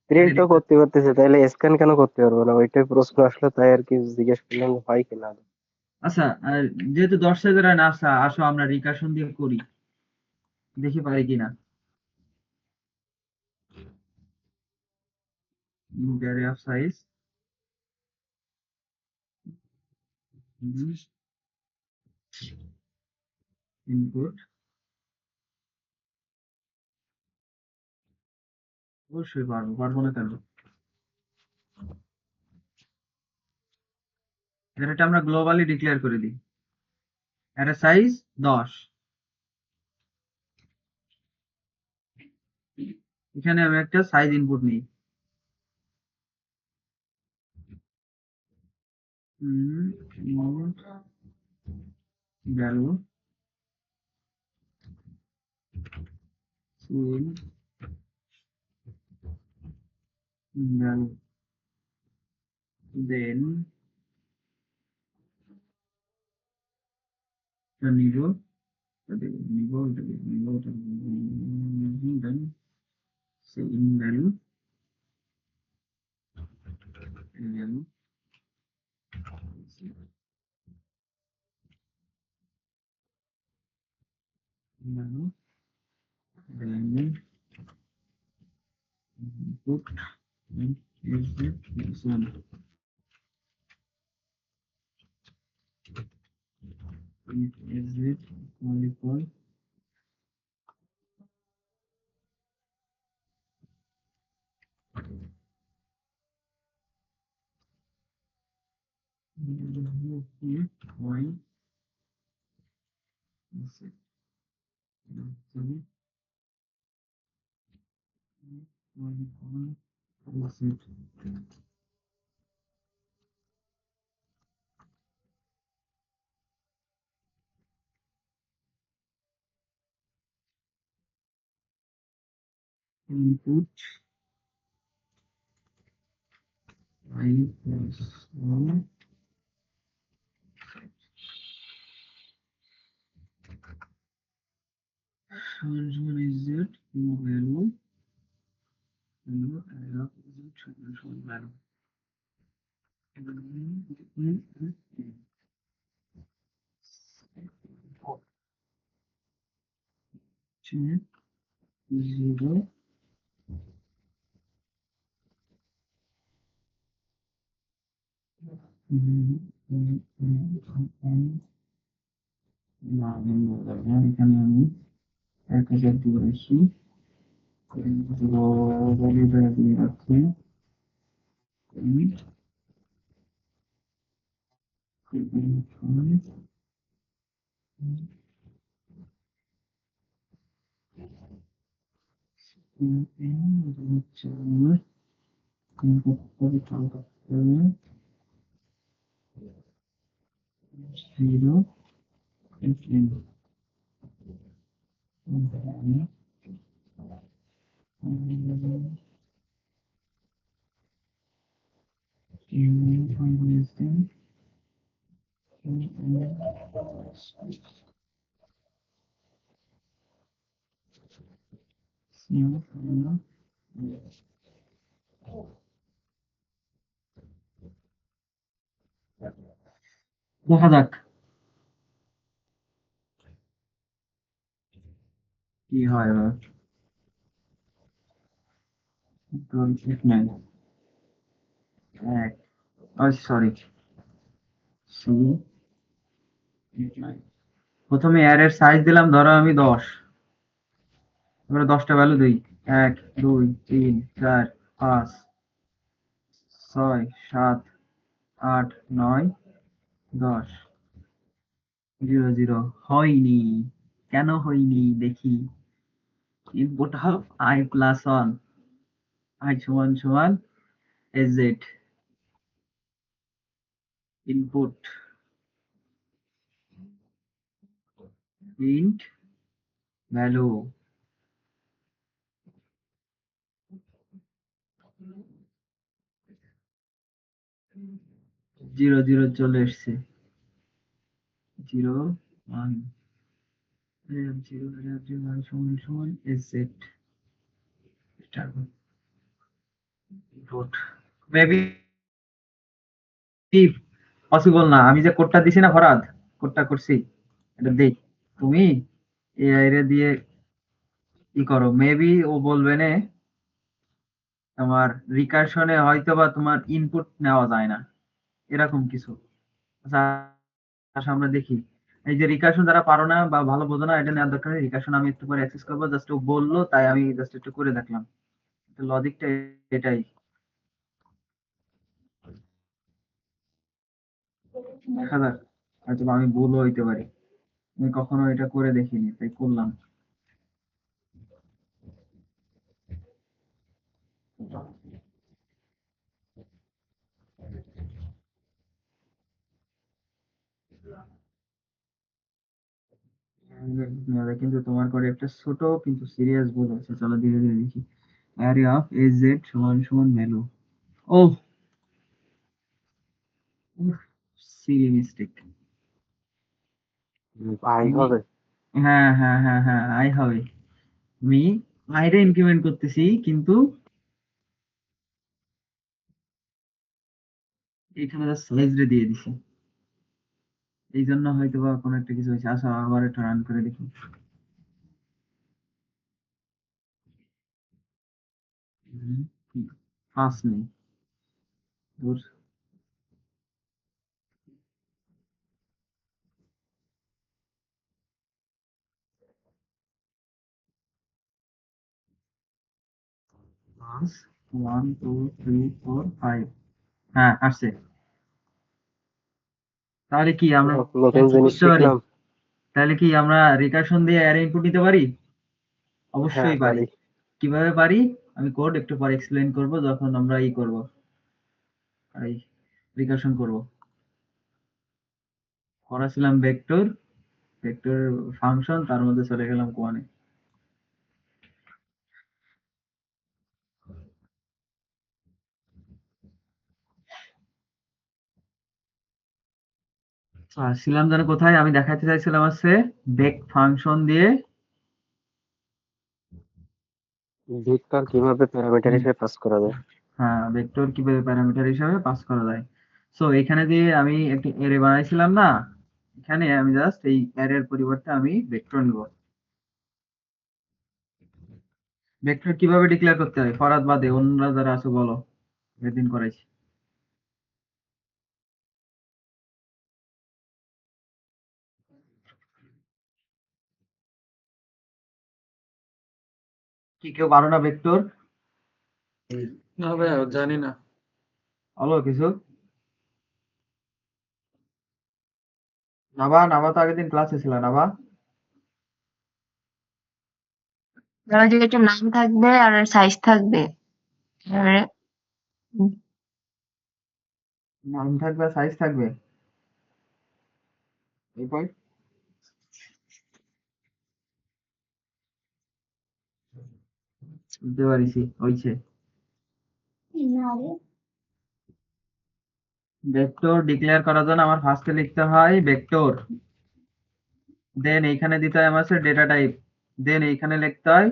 প্রিন্ট তো করতে পারতেছে, তাইলে স্ক্যান কেন করতে পারবো না? ওইটাই প্রশ্ন আসলো, তাই আর কি জিজ্ঞেস করলাম যে হয় কিনা। আচ্ছা যেহেতু 10 সেকেন্ড আসা আসো আমরা রিকারশন দিয়ে করি, দেখি পারি কিনা। অ্যারে অফ সাইজ ইনপুট, অবশ্যই পারবো, পারবো না কেন? এটা আমরা গ্লোবালি ডিক্লেয়ার করে দিই অ্যারে সাইজ 10। এখানে আমি একটা সাইজ ইনপুট নিই ভ্যালু ভ্যালু দেন নিব নিব নিব দেন same value value value then input is this one is it equal y is it is it input I plus 1 সমান is z value array of z সমান value check 0 না এখানে আমি 1000 দিয়ে রাখি ভ্যালুটা দিয়ে রাখছি হচ্ছে আমার জিরো দেখা যাক কি হয় এবার সরি সি প্রথমে অ্যারের সাইজ দিলাম ধরো আমি 10 এবারে 10টা ভ্যালু দিই 1 2 3 4 5 6 7 8 9 10 0 0 হয়নি কেন হয়নি দেখি input of I plus 1 I সমান সমান এজ ইনপুট ইন্ট ভ্যালু 0 0 চলে এসছে 0 1 0 0 সমান সমান এজ ইনপুট মেবি পসিবল না আমি যে কোডটা দিছি না ফরাদ কোডটা করছি এটা দেখ তুমি এআই রে দিয়ে কি করো মেবি ও বলবে না তোমার রিকারশনে হয়তো বা তোমার ইনপুট নেওয়া যায় না এরকম কিছু আচ্ছা আচ্ছা, আমরা দেখি এই যে রিকারশন যারা পারো না বা ভালো বোঝো না এটা নেওয়ার দরকার নেই রিকারশন আমি একটু পরে অ্যাক্সেস করবো জাস্ট ও বললো তাই আমি জাস্ট একটু করে দেখলাম লজিকটা এটাই দেখা যাক হয়তো বা আমি ভুলও হইতে পারি আমি কখনো এটা করে দেখিনি তাই করলাম কিন্তু তোমার করে একটা ছোট কিন্তু সিরিয়াস ভুল আছে চলো ধীরে ধীরে দেখি অ্যারে অফ এজ জেড সমান সমান ভ্যালু ও সিলি মিস্টেক আই হবে। হ্যাঁ হ্যাঁ হ্যাঁ হ্যাঁ আই হবে আমি আইরে ইনক্রিমেন্ট করতেছি কিন্তু এখানে সাইজ রে দিয়ে দিছি এই জন্য হয়তো বা কোনো একটা কিছু হয়েছে আসো আবার একটা রান করে দেখি পাস নেই দূর পাস 1 2 3 4 5 হ্যাঁ আসছে তাহলে কি আমরা নতুন জিনিস বুঝতে পারি শিখলাম। তাহলে কি আমরা রিকারশন দিয়ে অ্যারে ইনপুট নিতে পারি হ্যাঁ অবশ্যই পারি পারি। কিভাবে পারি আমি কোড একটু পরে এক্সপ্লেইন করব যখন আমরা করব এই রিকারশন করব করেছিলাম ভেক্টর ভেক্টর ফাংশন তার মধ্যে চলে গেলাম কোয়ানে ছিলাম যেন কোথায়? আমি দেখাতে চাইছিলাম হচ্ছে বেক ফাংশন দিয়ে ভেক্টর কিভাবে প্যারামিটার হিসেবে পাস করা যায়। হ্যাঁ, ভেক্টর কিভাবে প্যারামিটার হিসাবে পাস করা যায়। সো এখানে যে আমি একটি অ্যারে বানাইছিলাম না, এখানে আমি জাস্ট এই অ্যারের পরিবর্তে আমি ভেক্টর নিব। ভেক্টর কিভাবে ডিক্লেয়ার করতে হয়? ফরাদ বাদে অন্যরা যারা আছে বলো, এদিন করাইছি। কি কেউ পারো না ভেক্টর? না ভাইয়া জানি না। বলো কিছু। নাবা নাবা তো আগের দিন ক্লাসে ছিল নাবা। ধরো যে একটা নাম থাকবে আর সাইজ থাকবে। এবারে নাম থাকবে সাইজ থাকবে। এরপর বুঝতে পারিছি হইছে। ভেক্টর ডিক্লেয়ার করার জন্য আমার ফার্স্টে লিখতে হয় ভেক্টর, দেন এইখানে দিতে হয় আমার ডেটা টাইপ, দেন এইখানে লিখতে হয়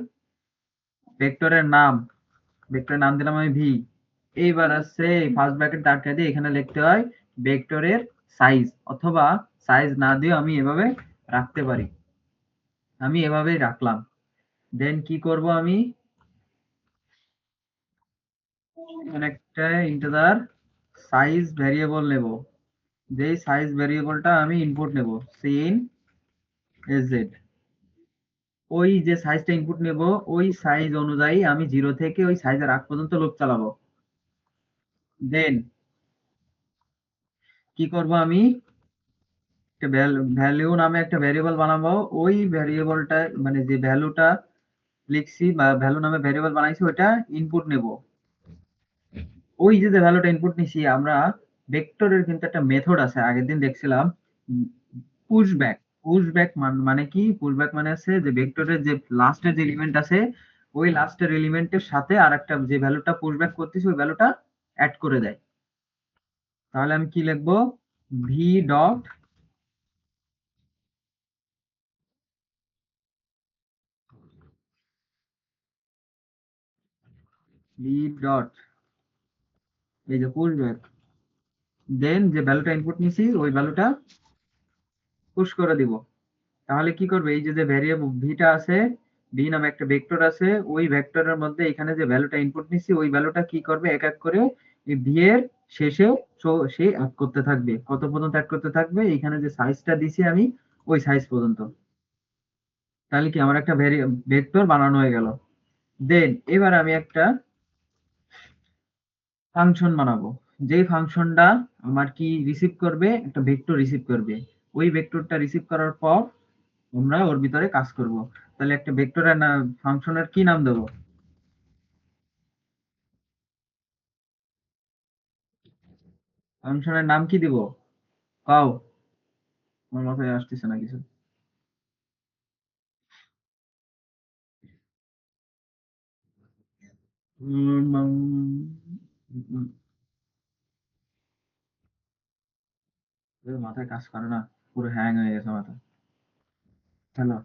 ভেক্টরের নাম। ভেক্টরের নাম দিলাম আমি ভি। এইবার আছে ফার্স্ট ব্র্যাকেট আটকে দিয়ে এখানে লিখতে হয় ভেক্টরের সাইজ, অথবা সাইজ না দিয়েও আমি এভাবে রাখতে পারি। আমি এভাবেই রাখলাম। দেন কি করব আমি, এখানে একটা ইন্টিজার সাইজ ভ্যারিয়েবল নেব। যেই সাইজ ভ্যারিয়েবলটা আমি ইনপুট নেব সিন এজেড, ওই যে সাইজটা ইনপুট নেব ওই সাইজ অনুযায়ী আমি 0 থেকে ওই সাইজের আগ পর্যন্ত লুপ চালাবো। দেন কি করব আমি, একটা ভ্যালু নামে একটা ভ্যারিয়েবল বানাবো। ওই ভ্যারিয়েবলটা মানে যে ভ্যালুটা লিখছি বা ভ্যালু নামে ভ্যারিয়েবল বানাইছি ওটা ইনপুট নেব। ওই যে ভ্যালুটা ইনপুট নিছি আমরা, ভেক্টরের কিন্তু একটা মেথড আছে আগের দিন দেখছিলাম, পুশব্যাক। পুশব্যাক মানে কি? পুশব্যাক মানে আছে যে ভেক্টরের যে লাস্টের যে এলিমেন্ট আছে ওই লাস্টের এলিমেন্টের সাথে আরেকটা যে ভ্যালুটা পুশব্যাক করতেছি ওই ভ্যালুটা অ্যাড করে দেয়। তাহলে আমি কি লিখবো, ভি ডট ভি ডট এই যে পুশব্যাক, দেন যে ভ্যালুটা ইনপুট নিছি ওই ভ্যালুটা পুশ করে দিব। তাহলে কি করবে, এই যে ভ্যারিয়েবল ভিটা আছে, ভি নামে একটা ভেক্টর আছে, ওই ভেক্টরের মধ্যে এখানে যে ভ্যালুটা ইনপুট নিছি ওই ভ্যালুটা কি করবে, এক এক করে এই ভি এর শেষে সে অ্যাড করতে থাকবে। কত পর্যন্ত অ্যাড করতে থাকবে, এখানে যে সাইজটা দিছি আমি ওই সাইজ পর্যন্ত। তাহলে কি আমার একটা ভেক্টর বানানো হয়ে গেল। দেন এবার আমি একটা ফাংশন বানাবো, যেই ফাংশনটা আমার কি রিসিভ করবে, একটা ভেক্টর রিসিভ করবে। ওই ভেক্টরটা রিসিভ করার পর আমরা ওর ভিতরে কাজ করব। তাহলে একটা ভেক্টরের ফাংশনের কি নাম দেবো? ফাংশনের নাম কি দিব? কাও, আমার মাথায় আসতেছে না কিছু। মাথায় কাজ করে না, পুরো হ্যাং হয়ে গেছে মাথা। হ্যালো,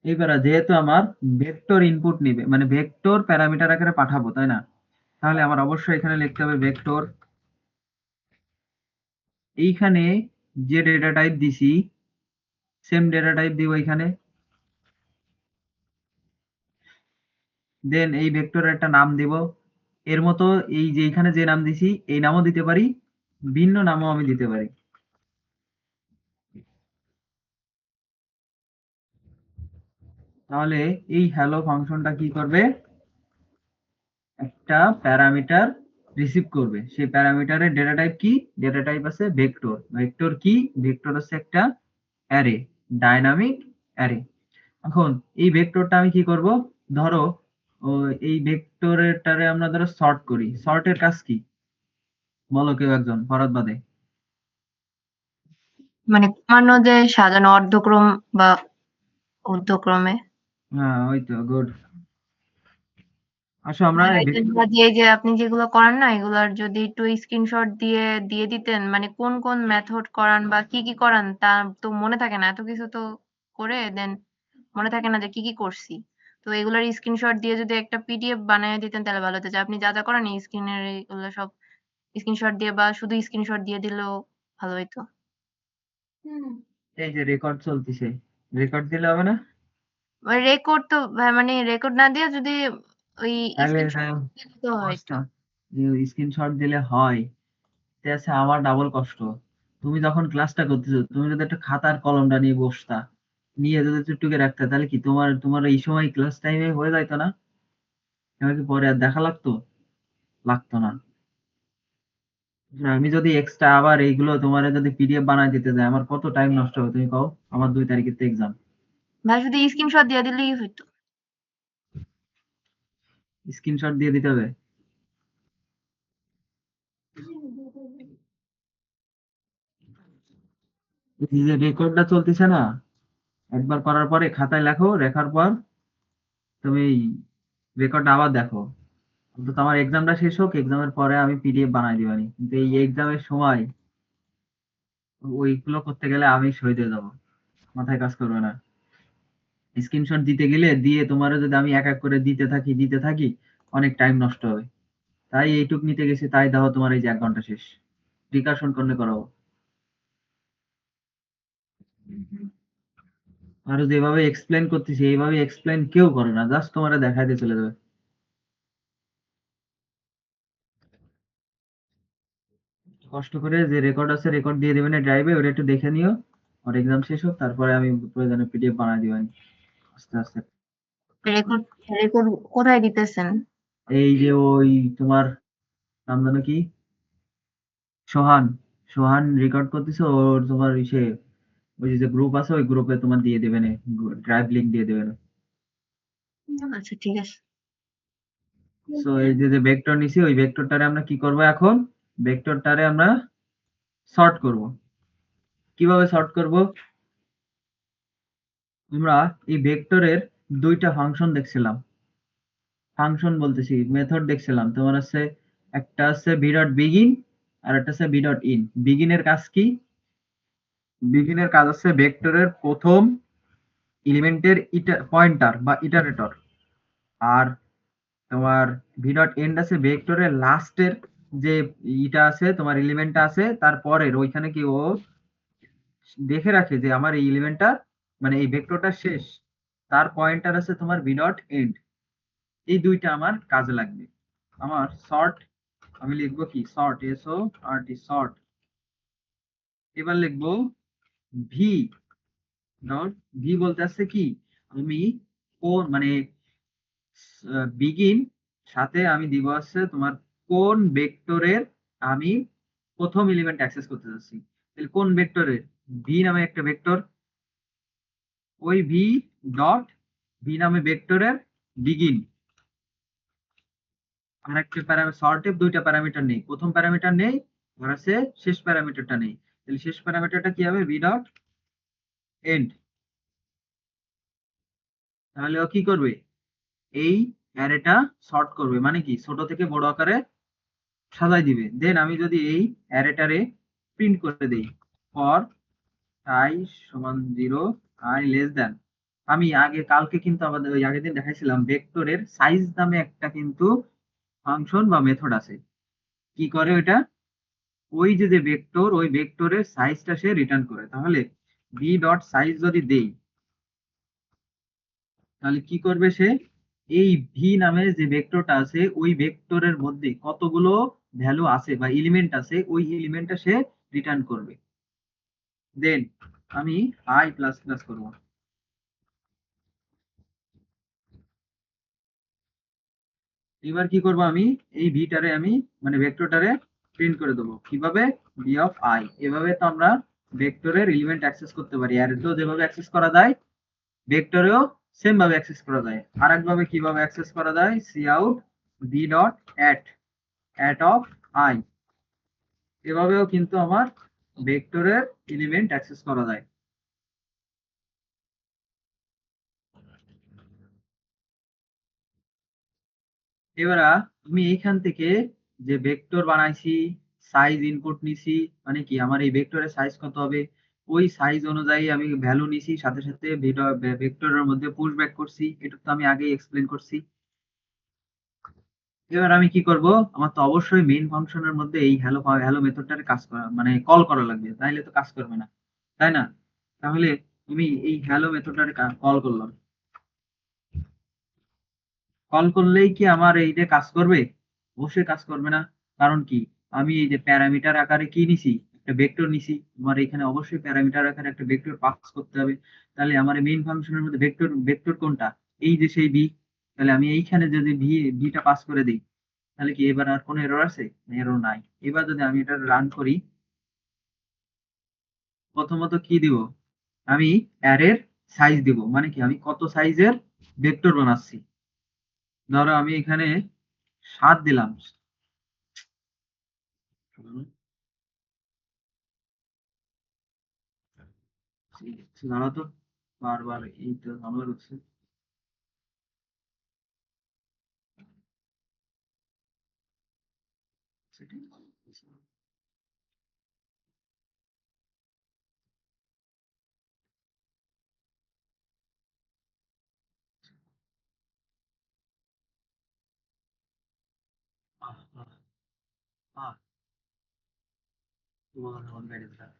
এইবার যেহেতু আমার ভেক্টর ইনপুট নিবে মানে ভেক্টর প্যারামিটার আকারে পাঠাবো তাই না, তাহলে আমার অবশ্যই এখানে লিখতে হবে ভেক্টর। এইখানে যে ডেটা টাইপ দিছি সেম ডেটা টাইপ দিব এখানে। দেন এই ভেক্টরের একটা নাম দিব। এর মতো এই যে এখানে যে নাম দিছি এই নামও দিতে পারি, ভিন্ন নামও আমি দিতে পারি। তাহলে এই হ্যালো ফাংশনটা কি করবে, একটা প্যারামিটার রিসিভ করবে। সেই প্যারামিটারের ডেটা টাইপ কি? ডেটা টাইপ আছে ভেক্টর। ভেক্টর কি? ভেক্টর হচ্ছে একটা অ্যারে, ডাইনামিক অ্যারে। এখন এই ভেক্টরটা আমি কি করব, ধরো এই ভেক্টরটারে আমরা ধরো সর্ট করি। সর্টের কাজ কি বলো কেউ একজন, ফরাদ বাদে। মানে ক্রমান্বয়ে যে সাজানো অর্ধক্রম বা ঊর্ধ্বক্রমে। হ্যাঁ ওই তো, গুড। আসো আমরা যে এই যে আপনি যেগুলো করেন না এগুলার যদি একটু স্ক্রিনশট দিয়ে দিয়ে দিতেন মানে কোন কোন মেথড করান বা কি কি করান তা তো মনে থাকে না এত কিছু তো করে দেন মনে থাকে না যে কি কি করছি তো এগুলার স্ক্রিনশট দিয়ে যদি একটা পিডিএফ বানিয়ে দিতেন তাহলে ভালো হতো যে আপনি যা যা করেন এই স্ক্রিনের এগুলো সব স্ক্রিনশট দিয়ে বা শুধু স্ক্রিনশট দিয়ে দিলেও ভালো হইতো এই যে রেকর্ড চলতেছে, রেকর্ড দিলে হবে না? রেকর্ড তো মানে রেকর্ড না দিয়ে যদি ওই তাহলে স্ক্রিনশট দিতে হয়তো স্ক্রিনশট দিলে হয়, ঠিক আছে, আমার ডাবল কষ্ট। তুমি যখন ক্লাসটা করতেছো তুমি যদি একটা খাতার কলমটা নিয়ে বসতা, নিয়ে যদি চুপটুকে রাখতে, তাহলে কি তোমার তোমার এই সময় ক্লাস টাইমে হয়ে যাইতো না? তোমার কি পরে আর দেখা লাগতো? লাগতো না। আমি যদি এক্সট্রা আবার এইগুলো তোমার যদি পিডিএফ বানায় দিতে যাই, আমার কত টাইম নষ্ট হবে তুমি কও? আমার 2 তারিখে তো এক্সাম। ভাই শুধু স্ক্রিনশট দিয়ে দিলেই হইতো স্ক্রিনশট দিয়ে দিতে হবে? এই যে রেকর্ডটা চলতেছে না, একবার করার পরে খাতায় লেখো, লেখার পর তুমি রেকর্ডটা আবার দেখো। তো আমার এক্সামটা শেষ হোক, এক্সামের পরে আমি পিডিএফ বানাই দিবানি, কিন্তু এই এক্সামের সময় ওইগুলো করতে গেলে আমি শহীদ হয়ে যাবো, মাথায় কাজ করবে না। স্ক্রিনশট দিতে গেলে দিয়ে তোমারও যদি আমি এক এক করে দিতে থাকি অনেক টাইম নষ্ট হবে। তাই এইটুক নিতে গেছি, তাই দেখো তোমার এই যে 1 ঘন্টা শেষ। রিকার্শন করলে করাবো। আর যেভাবে এক্সপ্লেন করতেছি এইভাবে এক্সপ্লেন কেউ করে না, জাস্ট তোমার দেখাই দিয়ে চলে যাবে। কষ্ট করে যে রেকর্ড আছে রেকর্ড দিয়ে দেবেন ড্রাইভে, ওটা একটু দেখে নিও। আর এক্সাম শেষ হোক, তারপরে আমি প্রয়োজনে পিডিএফ বানাই দিবেন আস্তে আস্তে। রেকর্ড রেকর্ড কোথায় দিতেছেন এই যে ওই তোমার নাম জানো কি, সোহান, সোহান রেকর্ড করতেছে ওর, তোমার ইসে ওই যে গ্রুপ আছে ওই গ্রুপে তোমার দিয়ে দেবেন, ড্রাইভ লিংক দিয়ে দেবেন। আচ্ছা ঠিক আছে সো এই যে যে ভেক্টর নিছি ওই ভেক্টরটারে আমরা কি করব এখন, ভেক্টরটারে আমরা সর্ট করব। কিভাবে সর্ট করব? আমরা এই ভেক্টরের 2টা ফাংশন দেখছিলাম, ফাংশন বলতেছি মেথড দেখছিলাম, তোমার আছে একটা আছে ভি ডট বিগিন আর একটা আছে ভি ডট ইন। বিগিনের কাজ কি? বিগিনের কাজ আছে ভেক্টরের প্রথম এলিমেন্টের পয়েন্টার বা ইটারেটর। আর তোমার ভি ডট এন্ড আছে ভেক্টরের লাস্টের যে ইটা আছে তোমার এলিমেন্টটা আছে তারপরের ওইখানে কি ও দেখে রাখে যে আমার এই এলিমেন্টটা মানে এই ভেক্টরটা শেষ, তার পয়েন্টার আছে তোমার ভি ডট এন্ড। এই 2টা আমার কাজে লাগবে। আমার সর্ট, আমি লিখবো কি সর্ট, এস ও আর টি সর্ট। এবার লিখবো ভি ডট, ভি বলতে আছে কি আমি কোন মানে বিগিন সাথে আমি দিব আছে তোমার কোন ভেক্টরের আমি প্রথম এলিমেন্ট অ্যাক্সেস করতে যাচ্ছি। তাহলে কোন ভেক্টরের, ভি নামে একটা ভেক্টর, ওই ভি ডট ভি নামে ভেক্টরের বিগিন। আর একটা প্যারামিটার সর্টে 2টা প্যারামিটার নেই, প্রথম প্যারামিটার নেই আর আছে শেষ প্যারামিটারটা নেই। তাহলে শেষ প্যারামিটারটা কি হবে, ভি ডট এন্ড। তাহলে ও কি করবে, এই অ্যারেটা সর্ট করবে, মানে কি ছোট থেকে বড় আকারে সাজাই দিবে। দেন আমি যদি এই অ্যারেটারে প্রিন্ট করে দেই ফর আই সমান 0, আই লেস দ্যান, আমি আগে কালকে কিন্তু আমাদের ওই আগের দিন দেখাইছিলাম ভেক্টরের সাইজ নামে একটা কিন্তু ফাংশন বা মেথড আছে। কি করে ওইটা, ওই যে যে ভেক্টর ওই ভেক্টরের সাইজটা সে রিটার্ন করে। তাহলে ভি ডট সাইজ যদি দেই তাহলে কি করবে সে, এই ভি নামে যে ভেক্টরটা আছে ওই ভেক্টরের মধ্যে কতগুলো ভ্যালু আছে বা এলিমেন্ট আছে ওই এলিমেন্টটা সে রিটার্ন করবে। দেন আমি আই প্লাস প্লাস করবো। এবার কি করব, আমি এই ভিটারে আমি মানে ভেক্টরটারে প্রিন্ট করে দেবো কিভাবে, ভি অফ আই। এভাবে তো আমরা ভেক্টরের এলিমেন্ট অ্যাক্সেস করতে পারি, অ্যারেতেও যেভাবে অ্যাক্সেস করা যায় ভেক্টরেও সেম ভাবে অ্যাক্সেস করা যায়। আর একভাবে কিভাবে অ্যাক্সেস করা যায়, C out V dot at of I, এভাবেও কিন্তু আমার ভেক্টরের এলিমেন্ট অ্যাক্সেস করা যায়। এবার আমি এইখান থেকে যে ভেক্টর বানাইছি, সাইজ ইনপুট নিছি, মানে কি আমার এই ভেক্টরের সাইজ কত হবে, ওই সাইজ অনুযায়ী আমি ভ্যালু নিছি, সাথে সাথে ভেক্টরের মধ্যে পুশ ব্যাক করছি। এটা তো আমি আগেই এক্সপ্লেন করছি। এবার আমি কি করব, আমার তো অবশ্যই মেইন ফাংশনের মধ্যে এই হ্যালো হ্যালো মেথডটার কাজ করা, মানে কল করা লাগবে, তাইলে তো কাজ করবে না, তাই না? তাহলে আমি এই হ্যালো মেথডটার কল করলাম। কল করলেই কি আমার এই যে কাজ করবে? অবশ্যই কাজ করবে না। কারণ কি, আমি এই যে প্যারামিটার আকারে কি নিছি, একটা ভেক্টর নিছি, আমার এখানে অবশ্যই প্যারামিটার আকারে একটা ভেক্টর পাস করতে হবে। তাহলে আমার মেইন ফাংশনের মধ্যে ভেক্টর ভেক্টর কোনটা? এই যে সেই ভি। তাহলে আমি এইখানে যদি ভিটা পাস করে দিই, তাহলে কি এবার আর কোনো এরর আছে? এরর নাই। এবার যদি আমি এটা রান করি, প্রথমত কি দিব, আমি অ্যারের সাইজ দিব, মানে কি আমি কত সাইজের ভেক্টর বানাচ্ছি। ধরো আমি এখানে 7 দিলাম। দাঁড়াও তো, বারবার এই তো ঝামেলা হচ্ছে। আহ, আহ, আহ, তোমার আমার গাড়ি দিলাম।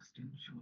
extension.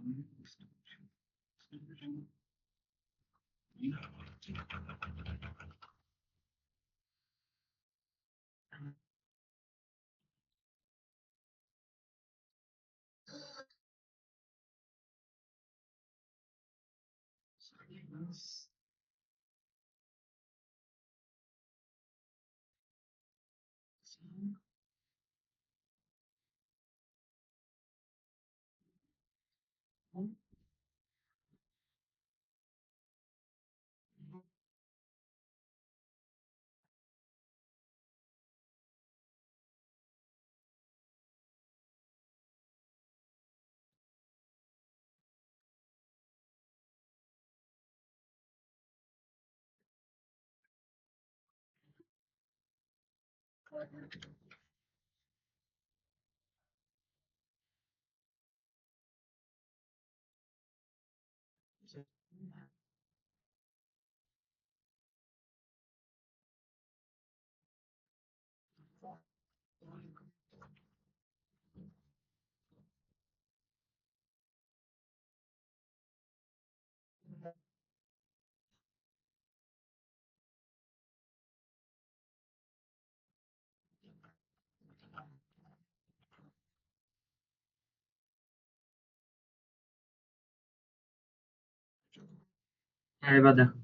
হ্যাঁ, এবার দেখো,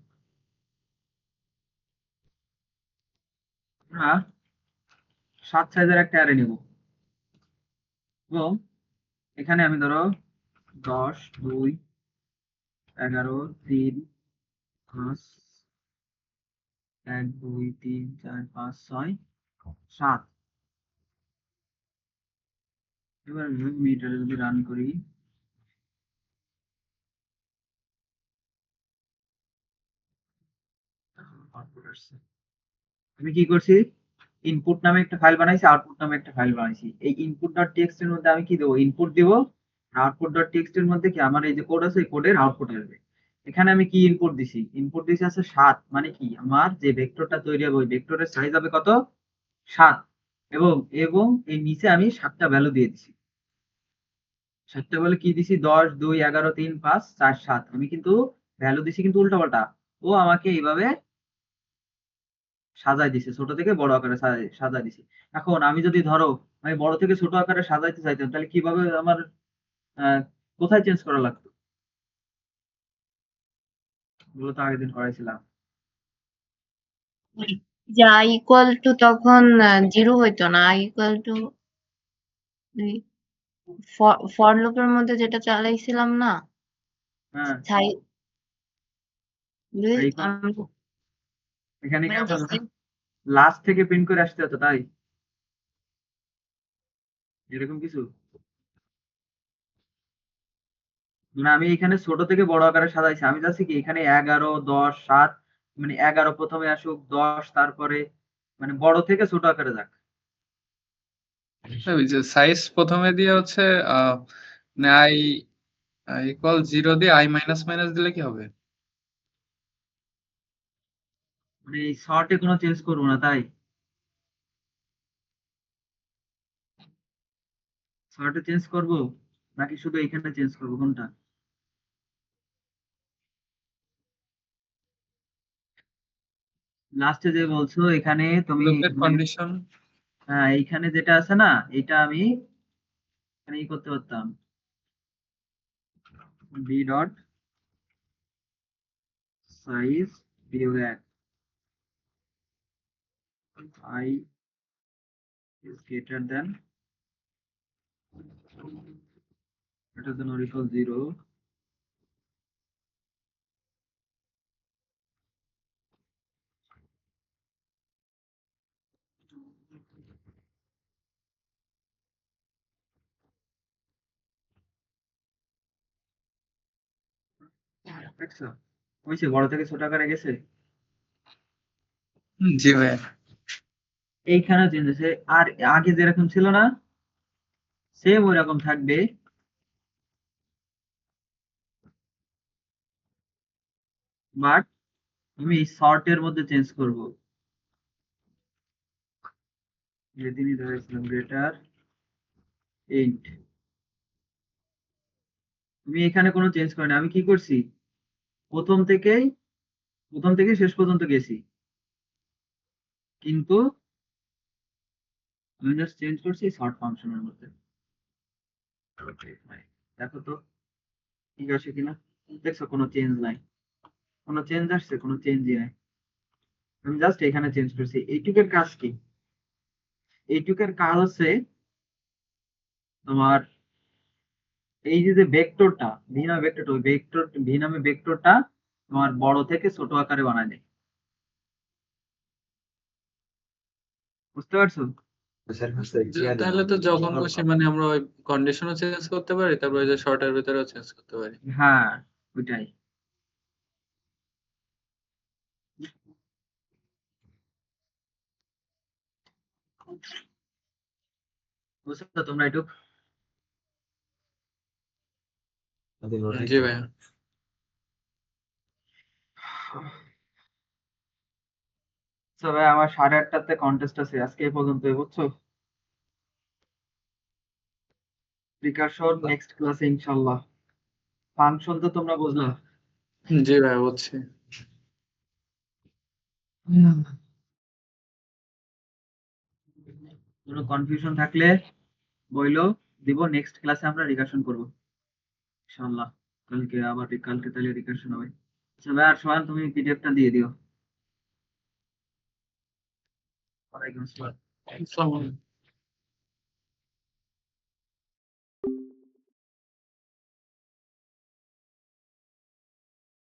আমরা 7 সাইজের একটা অ্যারে নিব, এবং এখানে আমি ধরো 10, 2, 11, 3, 5, 1, 2, 3, 4, 5, 6, 7। এবার আমি এটা যদি রান করি, আউটপুট আসছে। আমি কি করছি, ইনপুট নামে একটা ফাইল বানাইছি, আউটপুট নামে একটা ফাইল বানাইছি। এই ইনপুট ডট টিএক্সটি এর মধ্যে আমি কি দেবো, ইনপুট দিব। আউটপুট ডট টিএক্সটি এর মধ্যে কি আমার এই যে কোড আছে, এই কোডের আউটপুট আসবে। এখানে আমি কি ইনপুট দিছি, ইনপুট দিছি আছে 7, মানে কি আমার যে ভেক্টরটা তৈরি হবে ওই ভেক্টরের সাইজ হবে কত, 7। এবং এবং এই নিচে আমি 7টা ভ্যালু দিয়ে দিছি। 7টা ভ্যালু কি দিছি, 10, 2, 11, 3, 5, 4, 7। আমি কিন্তু ভ্যালু দিছি কিন্তু উল্টা পাল্টা। ও আমাকে এইভাবে সাজায় দিছে, ছোট থেকে বড় আকারে সাজায় দিছে। এখন আমি যদি ধরো আমি বড় থেকে ছোট আকারে সাজাইতে চাইতাম, তাহলে কিভাবে আমার আহ, কোথায় চেঞ্জ করা লাগতো? ওগুলো তো আগের দিন করাইছিলাম। যে i ইকুয়াল টু তখন 0 হইতো না, i ইকুয়াল টু ফর লুপের মধ্যে যেটা চালাইছিলাম না, হ্যাঁ, স্থায়ী আর এখানে কি মানে আমার লাস্ট থেকে প্রিন্ট করে আসতে হতো, তাই? এরকম কিছু? মানে আমি এখানে ছোট থেকে বড় আকারে সাজাইছি। আমি চাচ্ছি কি এখানে 11, 10, 7 মানে 11 প্রথমে আসুক, 10 তারপরে মানে বড় থেকে ছোট আকারে যাক। ওই যে সাইজ প্রথমে দিয়ে হচ্ছে মানে আই ইকুয়াল 0 দিয়ে আই মাইনাস মাইনাস দিলে কি হবে? মানে এই শর্টে কোনো চেঞ্জ করবো না তাই? শর্টে চেঞ্জ করব নাকি শুধু এখানে চেঞ্জ করব কোনটা? লাস্টে যে বলছো এখানে তুমি লুপের মানে কন্ডিশন হ্যাঁ এইখানে যেটা আছে না এটা আমি এখানে ই করতে পারতাম বি ডট সাইজ বিয়োগ 1 I is greater than greater than or equal 0 দেখছো হয়েছে বড় থেকে ছোট আকারে গেছে। জি ভাইয়া। এইখানে চেঞ্জ হয়েছে আর আগে যেরকম ছিল না সেম ওই রকম থাকবে, বাট আমি শর্টের মধ্যে চেঞ্জ করব। যেদিনই ধরেছিলাম গ্রেটার 8 তুমি এখানে কোনো চেঞ্জ করিনি। আমি কি করছি প্রথম থেকেই শেষ পর্যন্ত গেছি, কিন্তু আমি জাস্ট চেঞ্জ করছি শর্ট ফাংশনের মধ্যে। দেখো তো ঠিক আছে কিনা, দেখছো কোনো চেঞ্জ নাই, কোনো চেঞ্জ আসছে? কোনো চেঞ্জই নাই। আমি জাস্ট এখানে চেঞ্জ করছি। এইটুকের কাজ কি? এইটুকের কাজ হচ্ছে তোমার এই যে ভেক্টরটা ভি নামে ভেক্টরটা ওই ভেক্টর ভি নামে ভেক্টরটা তোমার বড় থেকে ছোট আকারে বানায় দেয়। বুঝতে পারছো? তাহলে তো যখন খুশি মানে আমরা ওই কন্ডিশনও চেঞ্জ করতে পারি, তারপরে যে শর্টের ভিতরেও চেঞ্জ করতে পারি। হ্যাঁ ওইটাই। বুঝছো তো তোমরা একটু? জি ভাইয়া। আচ্ছা ভাই আমার 8:30টাতে কন্টেস্ট আছে, আজকে এই পর্যন্তই বুঝছো। প্রিকাশন নেক্সট ক্লাসে ইনশাল্লাহ। ফাংশন তো তোমরা বুঝলা। জি ভাইয়া বুঝছি। কোনো কনফিউশন থাকলে বইলো, দিব। নেক্সট ক্লাসে আমরা রিকাশন করবো ইনশাল্লাহ। কালকে তাহলে রিকাশন হবে। আচ্ছা ভাই আর সোহান তুমি পিডিএফটা দিয়ে দিও। ওয়ালাইকুম আসসালাম। আসসালামু আলাইকুম।